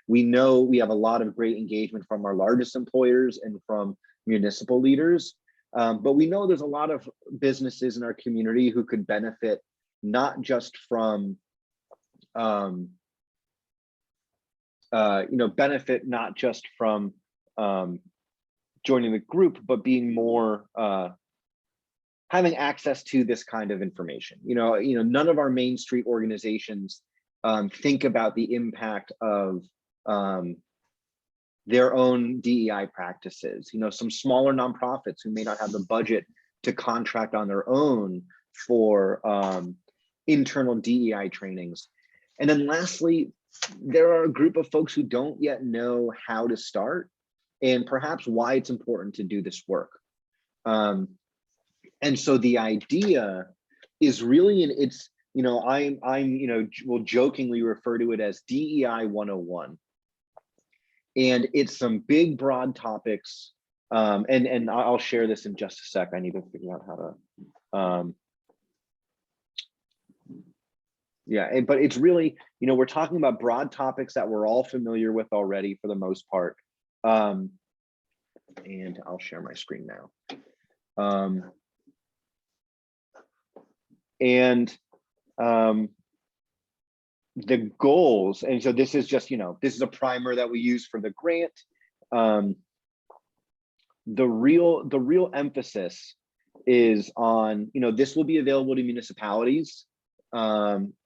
we know we have a lot of great engagement from our largest employers and from municipal leaders, but we know there's a lot of businesses in our community who could benefit not just from joining the group, but being more having access to this kind of information. None of our Main Street organizations think about the impact of their own DEI practices. Some smaller nonprofits who may not have the budget to contract on their own for internal DEI trainings. And then lastly, there are a group of folks who don't yet know how to start and perhaps why it's important to do this work. And so the idea is really, we'll jokingly refer to it as DEI 101. And it's some big, broad topics. And I'll share this in just a sec. I need to figure out how to, but it's really, we're talking about broad topics that we're all familiar with already for the most part. And I'll share my screen now. The goals, and so this is just, this is a primer that we use for the grant. The real emphasis is on, this will be available to municipalities,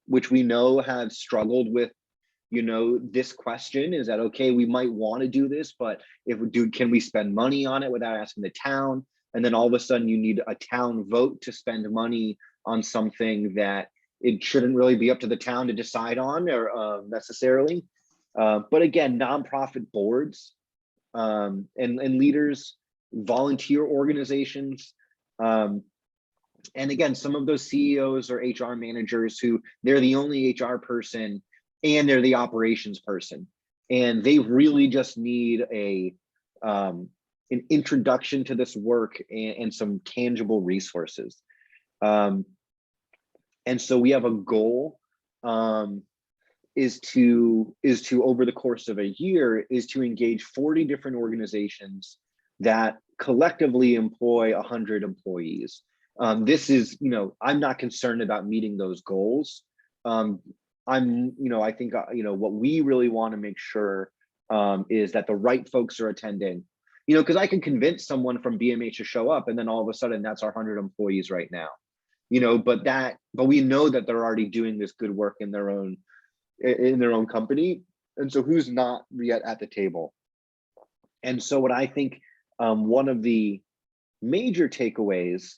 which we know have struggled with you know, this question is that, okay, we might want to do this, but if we do, can we spend money on it without asking the town? And then all of a sudden you need a town vote to spend money on something that it shouldn't really be up to the town to decide on, or necessarily. But again, nonprofit boards and leaders, volunteer organizations, and again, some of those CEOs or HR managers who they're the only HR person and they're the operations person, and they really just need an introduction to this work and some tangible resources. And so we have a goal, is to over the course of a year is to engage 40 different organizations that collectively employ 100 employees. This is, you know, I'm not concerned about meeting those goals. I think, what we really want to make sure is that the right folks are attending, you know, because I can convince someone from BMH to show up and then all of a sudden that's our 100 employees right now, you know, but we know that they're already doing this good work in their own company. And so who's not yet at the table? And so what I think one of the major takeaways,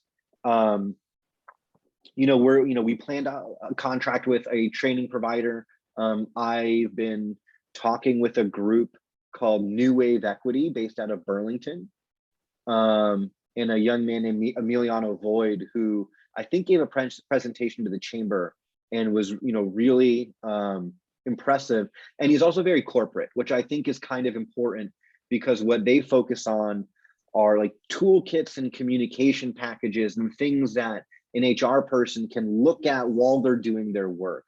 we planned a contract with a training provider. I've been talking with a group called New Wave Equity based out of Burlington, and a young man named Emiliano Void, who I think gave a presentation to the chamber and was, really impressive. And he's also very corporate, which I think is kind of important, because what they focus on are like toolkits and communication packages and things that an HR person can look at while they're doing their work.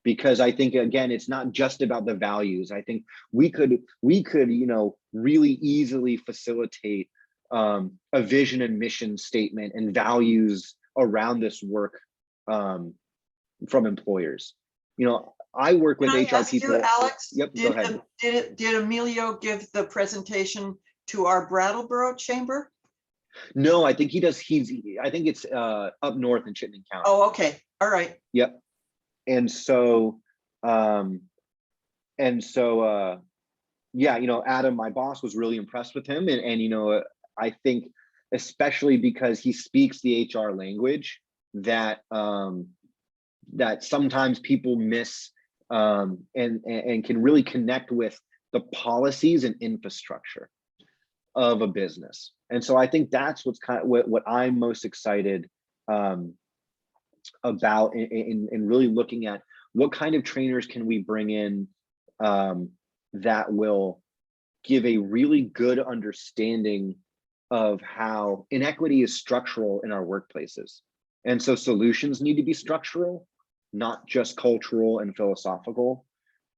Because I think, again, it's not just about the values. I think we could, really easily facilitate a vision and mission statement and values around this work from employers. I work with Can I HR ask people. you, Alex? Yep, go ahead. Did Emilio give the presentation to our Brattleboro chamber? No, I think he does. I think it's up north in Chittenden County. Oh, okay. All right. Yep. And so, Adam, my boss, was really impressed with him. And I think especially because he speaks the HR language that that sometimes people miss, and can really connect with the policies and infrastructure of a business. And so I think that's what's kind of what I'm most excited about in really looking at what kind of trainers can we bring in that will give a really good understanding of how inequity is structural in our workplaces. And so solutions need to be structural, not just cultural and philosophical.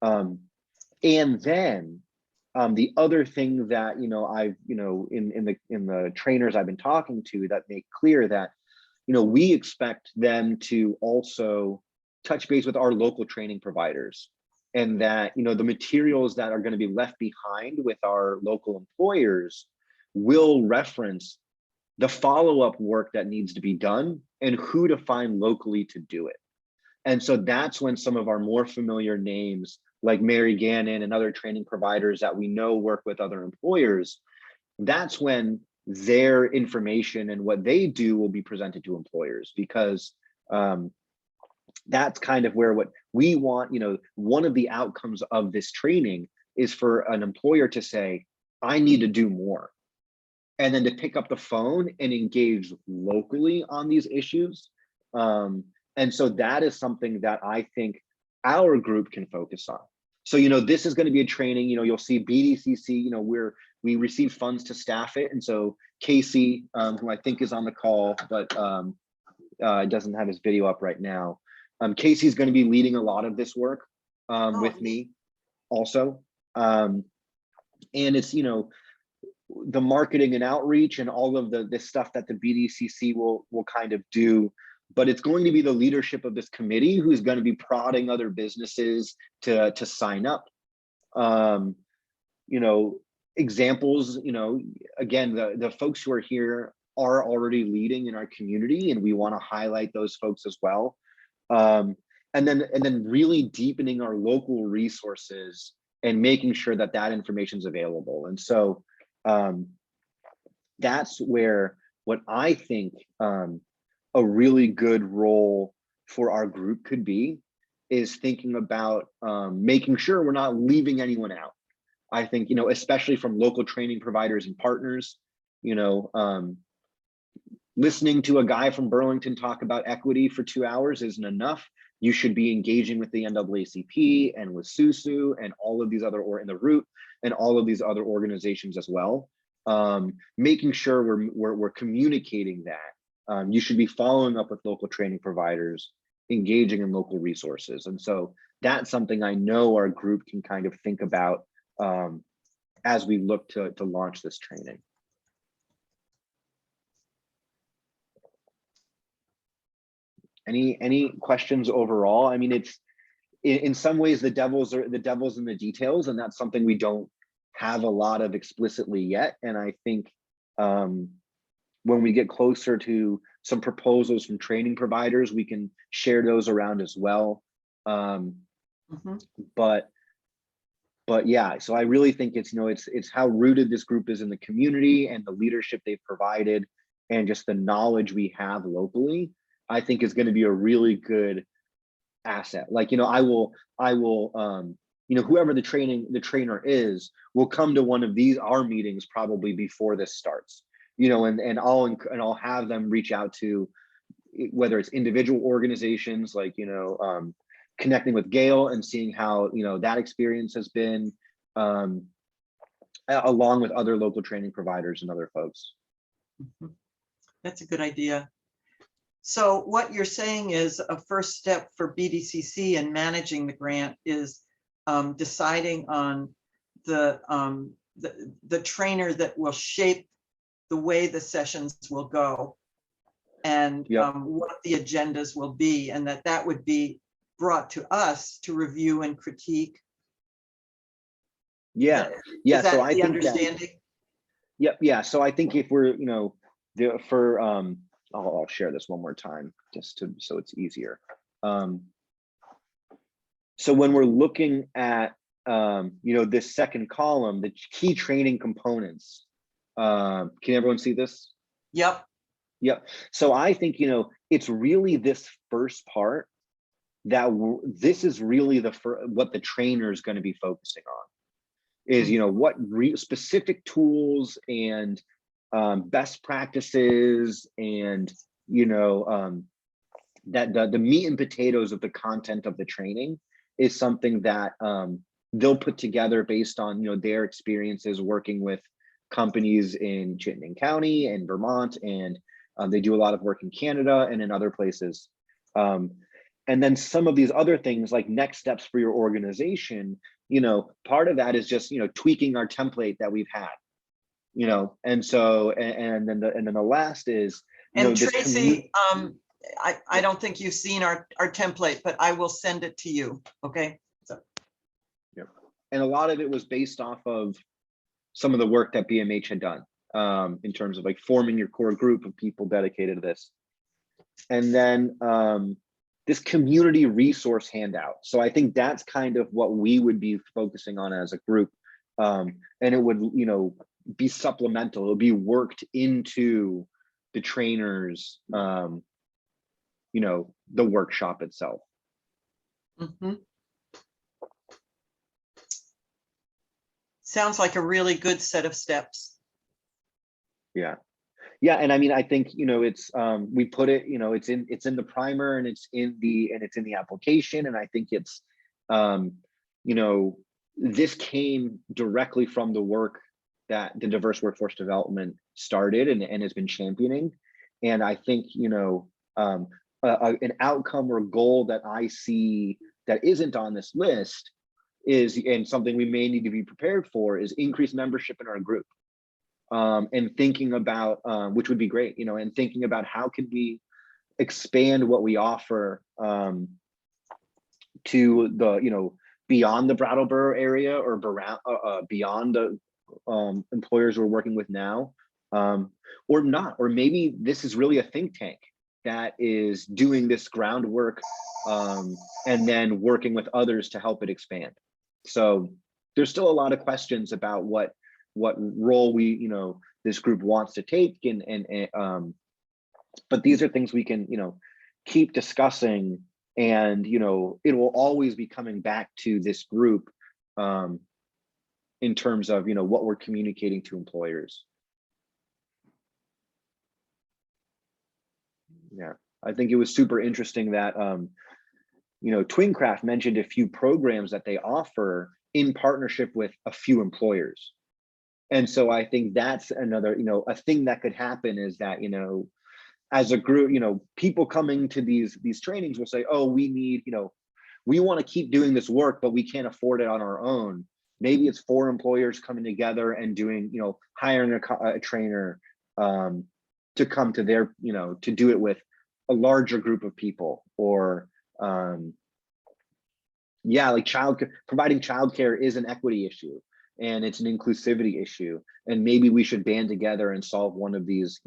And then the other thing that I've in the trainers I've been talking to that make clear that we expect them to also touch base with our local training providers, and that the materials that are going to be left behind with our local employers will reference the follow-up work that needs to be done and who to find locally to do it. And so that's when some of our more familiar names like Mary Gannon and other training providers that we know work with other employers, that's when their information and what they do will be presented to employers, because that's kind of where what we want, one of the outcomes of this training is for an employer to say, I need to do more. And then to pick up the phone and engage locally on these issues. And so that is something that I think our group can focus on. So, this is going to be a training, you'll see BDCC, we receive funds to staff it. And so Casey, who I think is on the call, but doesn't have his video up right now. Casey's going to be leading a lot of this work with me also. And it's, the marketing and outreach and all of the stuff that the BDCC will kind of do. But it's going to be the leadership of this committee who's going to be prodding other businesses to sign up. Examples, again, the folks who are here are already leading in our community, and we want to highlight those folks as well. and then really deepening our local resources and making sure that that information is available. And so that's where what I think a really good role for our group could be is thinking about making sure we're not leaving anyone out. I think, you know, especially from local training providers and partners, you know, listening to a guy from Burlington talk about equity for 2 hours isn't enough. You should be engaging with the NAACP and with SUSU and all of these other, or in the Root and all of these other organizations as well. Making sure we're communicating that. You should be following up with local training providers, engaging in local resources. And so that's something I know our group can kind of think about as we look to launch this training. Any questions overall? I mean, it's in some ways the devil's in the details, and that's something we don't have a lot of explicitly yet. And I think when we get closer to some proposals from training providers, we can share those around as well. But yeah, so I really think it's, you know, it's how rooted this group is in the community and the leadership they've provided and just the knowledge we have locally, I think is going to be a really good asset. Like, you know, I will you know, whoever the trainer is will come to one of our meetings probably before this starts, you know, and I'll have them reach out to, whether it's individual organizations, like, you know, connecting with Gail and seeing how, you know, that experience has been, along with other local training providers and other folks. That's a good idea. So what you're saying is a first step for BDCC in managing the grant is deciding on the trainer that will shape the way the sessions will go, and what the agendas will be, and that would be brought to us to review and critique. Yeah. Is that So I the think understanding? Yeah. So I think if we're, you know, I'll share this one more time so it's easier. So when we're looking at, you know, this second column, the key training components, can everyone see this? Yep. So I think, you know, it's really this first part that this is really what the trainer is going to be focusing on is, you know, what specific tools and best practices and, you know, that the meat and potatoes of the content of the training is something that they'll put together based on, you know, their experiences working with companies in Chittenden County and Vermont, and they do a lot of work in Canada and in other places. And then some of these other things like next steps for your organization, you know, part of that is just, you know, tweaking our template that we've had, you know, and so, and then the last is, you and know, Tracy, I don't think you've seen our template, but I will send it to you. Okay. So. Yeah. And a lot of it was based off of some of the work that BMH had done in terms of like forming your core group of people dedicated to this. And then this community resource handout. So I think that's kind of what we would be focusing on as a group. And it would, you know, be supplemental. It'll be worked into the trainers, you know, the workshop itself. Sounds like a really good set of steps. Yeah, and I mean, I think, you know, it's we put it, you know, it's in the primer and it's in the application, and I think it's you know, this came directly from the work that the Diverse Workforce Development started and has been championing. And I think, you know, an outcome or goal that I see that isn't on this list is, and something we may need to be prepared for, is increased membership in our group. And thinking about, which would be great, you know, and thinking about how can we expand what we offer to the, you know, beyond the Brattleboro area or beyond the employers we're working with now, or not, or maybe this is really a think tank, that is doing this groundwork, and then working with others to help it expand. So there's still a lot of questions about what role this group wants to take, but these are things we can keep discussing, and it will always be coming back to this group in terms of what we're communicating to employers. Yeah, I think it was super interesting that Twincraft mentioned a few programs that they offer in partnership with a few employers. And so I think that's another, a thing that could happen is that, as a group, people coming to these trainings will say, oh, we need, we want to keep doing this work, but we can't afford it on our own. Maybe it's 4 employers coming together and doing, hiring a trainer to come to their, to do it with a larger group of people, or yeah, like providing childcare is an equity issue, and it's an inclusivity issue, and maybe we should band together and solve one of these,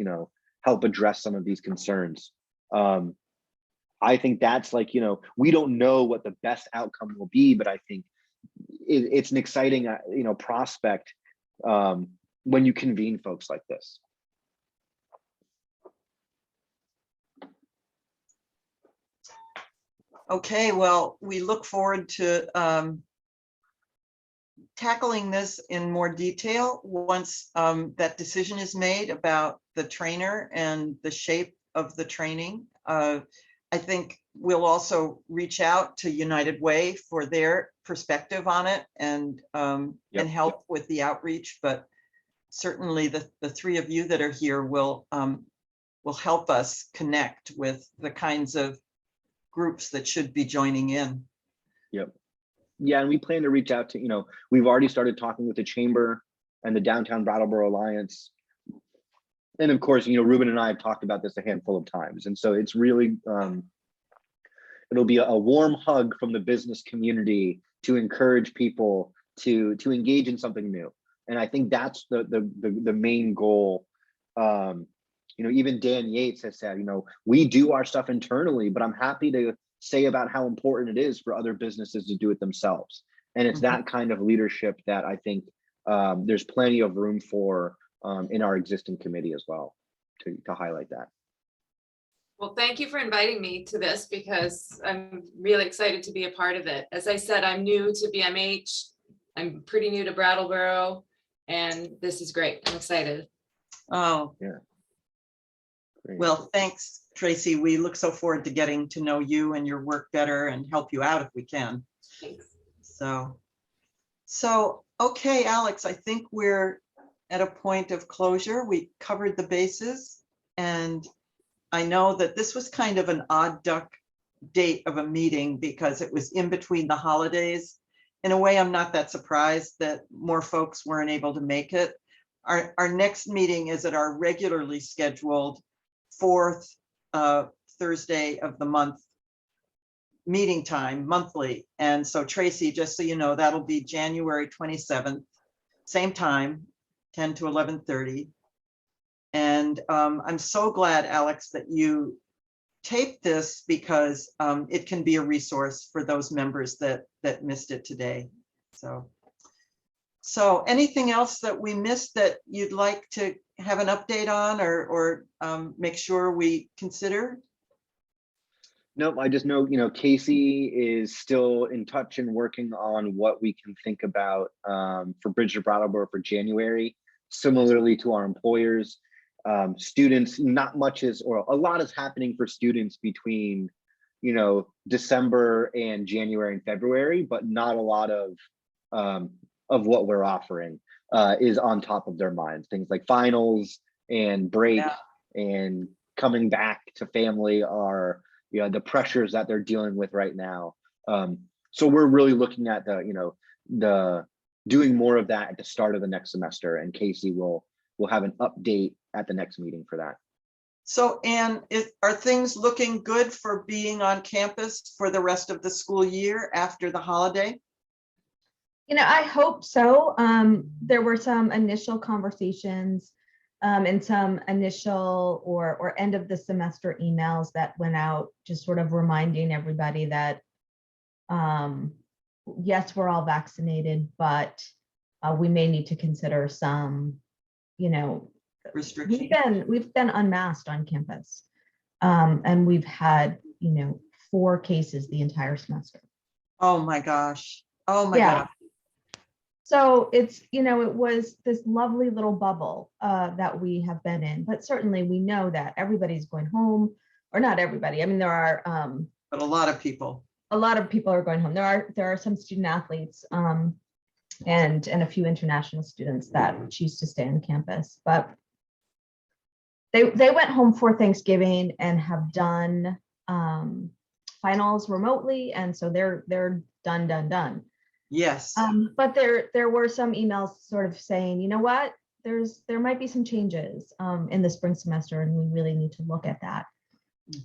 help address some of these concerns. I think that's like, we don't know what the best outcome will be, but I think it's an exciting, prospect when you convene folks like this. Okay, well, we look forward to tackling this in more detail once that decision is made about the trainer and the shape of the training. I think we'll also reach out to United Way for their perspective on it and help with the outreach. But certainly the 3 of you that are here will help us connect with the kinds of groups that should be joining in. Yep. Yeah, and we plan to reach out to, we've already started talking with the Chamber and the Downtown Brattleboro Alliance. And of course, Ruben and I have talked about this a handful of times. And so it's really, it'll be a warm hug from the business community to encourage people to engage in something new. And I think that's the main goal. Even Dan Yates has said, we do our stuff internally, but I'm happy to say about how important it is for other businesses to do it themselves. And it's that kind of leadership that I think there's plenty of room for in our existing committee as well, to highlight that. Well, thank you for inviting me to this, because I'm really excited to be a part of it. As I said, I'm new to BMH. I'm pretty new to Brattleboro, and this is great. I'm excited. Oh, yeah. Great. Well, thanks, Tracy. We look so forward to getting to know you and your work better and help you out if we can. Thanks. So, okay, Alex, I think we're at a point of closure. We covered the bases, and I know that this was kind of an odd duck date of a meeting because it was in between the holidays. In a way, I'm not that surprised that more folks weren't able to make it. Our next meeting is at our regularly scheduled 4th Thursday of the month meeting time, monthly. And so Tracy, just so you know, that'll be January 27th, same time, 10 to 11:30. And I'm so glad, Alex, that you taped this, because it can be a resource for those members that missed it today. So anything else that we missed that you'd like to have an update on, or make sure we consider? Nope, I just know, Casey is still in touch and working on what we can think about for Bridge to Brattleboro for January. Similarly to our employers, students, not much is, or a lot is happening for students between, December and January and February, but not a lot of what we're offering is on top of their minds. Things like finals and break and coming back to family are, the pressures that they're dealing with right now. So we're really looking at the doing more of that at the start of the next semester, and Casey will have an update at the next meeting for that. So, Anne, are things looking good for being on campus for the rest of the school year after the holiday? I hope so. There were some initial conversations and some initial or end of the semester emails that went out, just sort of reminding everybody that, yes, we're all vaccinated, but we may need to consider some, Restriction. we've been unmasked on campus. And we've had, 4 cases the entire semester. Oh my gosh. Oh my Yeah. God. So it's, it was this lovely little bubble that we have been in, but certainly we know that everybody's going home, or not everybody. I mean, there are But a lot of people. a lot of people are going home. There are some student athletes and a few international students that choose to stay on campus, but they went home for Thanksgiving and have done finals remotely, and so they're done. Yes. But there were some emails sort of saying, you know what, there might be some changes in the spring semester, and we really need to look at that.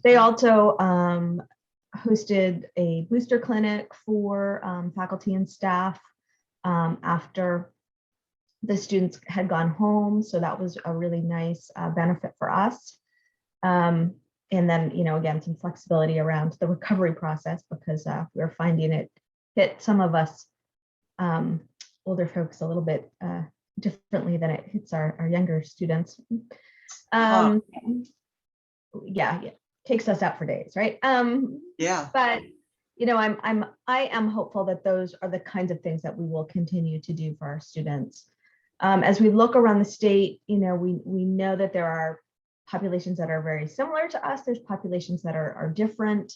They also hosted a booster clinic for faculty and staff after the students had gone home. So that was a really nice benefit for us. And then, again, some flexibility around the recovery process, because we're finding it hit some of us older folks a little bit differently than it hits our younger students. Yeah, takes us out for days, right? Yeah. But I am hopeful that those are the kinds of things that we will continue to do for our students. As we look around the state, we know that there are populations that are very similar to us. There's populations that are different.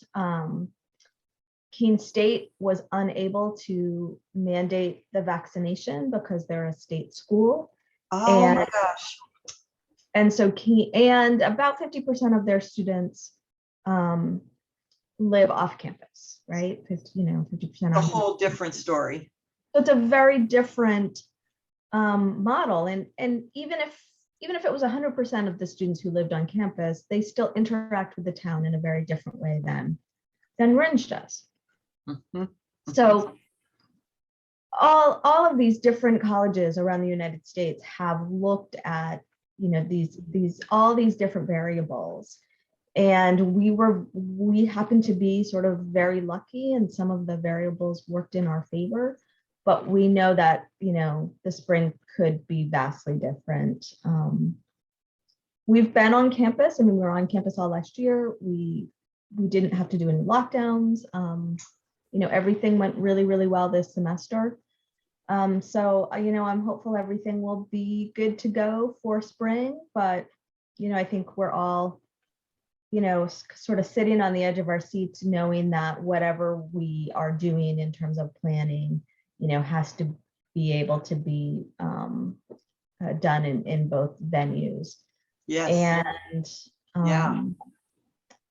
Keene State was unable to mandate the vaccination because they're a state school. Oh my gosh. And so and about 50% of their students live off campus, right? 50%. A whole different story. So it's a very different model. And even if it was 100% of the students who lived on campus, they still interact with the town in a very different way than Rindge does. Mm-hmm. So all of these different colleges around the United States have looked at, all these different variables. And we happen to be sort of very lucky, and some of the variables worked in our favor, but we know that, the spring could be vastly different. We've been on campus. I mean, we were on campus all last year. We didn't have to do any lockdowns. Everything went really, really well this semester. So, I'm hopeful everything will be good to go for spring, but, I think we're all, sort of sitting on the edge of our seats, knowing that whatever we are doing in terms of planning, has to be able to be done in both venues. Yes. And Yeah.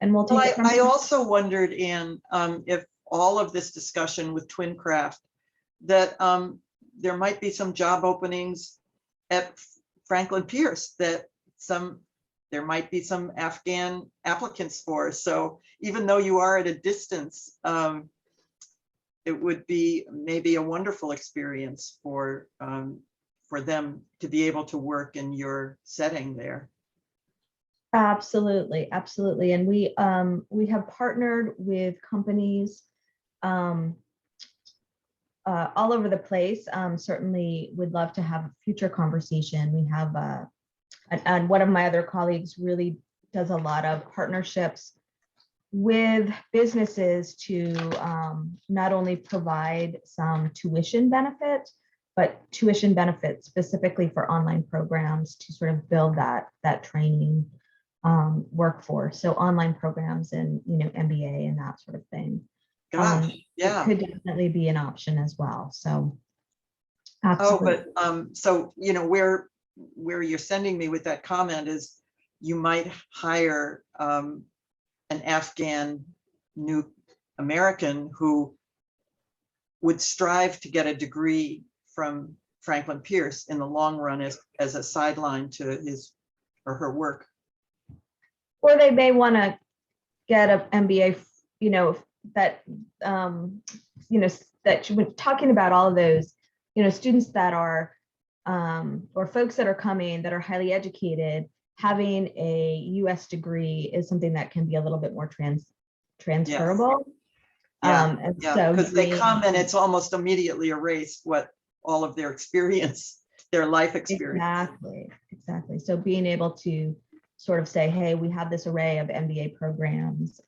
And we'll take it from I there. also wondered, Anne, if all of this discussion with Twincraft, that there might be some job openings at Franklin Pierce that there might be some Afghan applicants for. So even though you are at a distance, it would be maybe a wonderful experience for them to be able to work in your setting there. Absolutely. And we have partnered with companies all over the place. Certainly would love to have a future conversation. We have and one of my other colleagues really does a lot of partnerships with businesses to not only provide some tuition benefit, but tuition benefits specifically for online programs to sort of build that training workforce. So online programs and MBA and that sort of thing. Gosh, yeah. It could definitely be an option as well. So absolutely. Oh, but so where you're sending me with that comment is you might hire an Afghan new American who would strive to get a degree from Franklin Pierce in the long run as a sideline to his or her work. Or they may want to get an MBA, that that talking about all of those, students that are or folks that are coming that are highly educated, having a US degree is something that can be a little bit more transferable. Yeah, And yeah, so because they being- come and it's almost immediately erased what all of their experience, their life experience. Exactly. So being able to sort of say, hey, we have this array of MBA programs.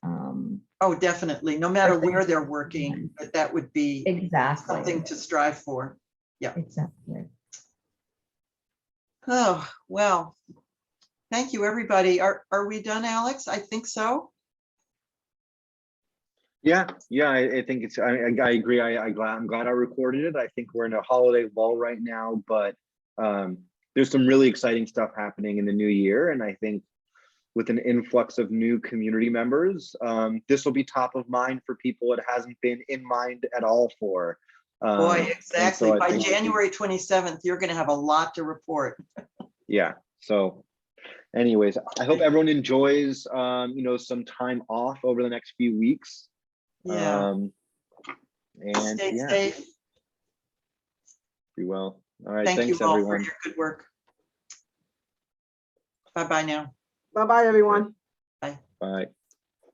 Oh, definitely. No matter Person- where they're working, that would be Exactly. something to strive for. Exactly. Oh, well, thank you, everybody. Are we done, Alex? I think so. Yeah, I think it's, I agree. I'm glad I recorded it. I think we're in a holiday lull right now, but there's some really exciting stuff happening in the new year. And I think with an influx of new community members, this will be top of mind for people it hasn't been in mind at all for. Boy, and exactly. so I By think- January 27th, you're going to have a lot to report. Yeah, so anyways, I hope everyone enjoys, some time off over the next few weeks. Yeah. And Stay yeah, safe. be well. All right, Thank thanks you all for everyone. your good work. Bye-bye now. Bye-bye, everyone. Bye.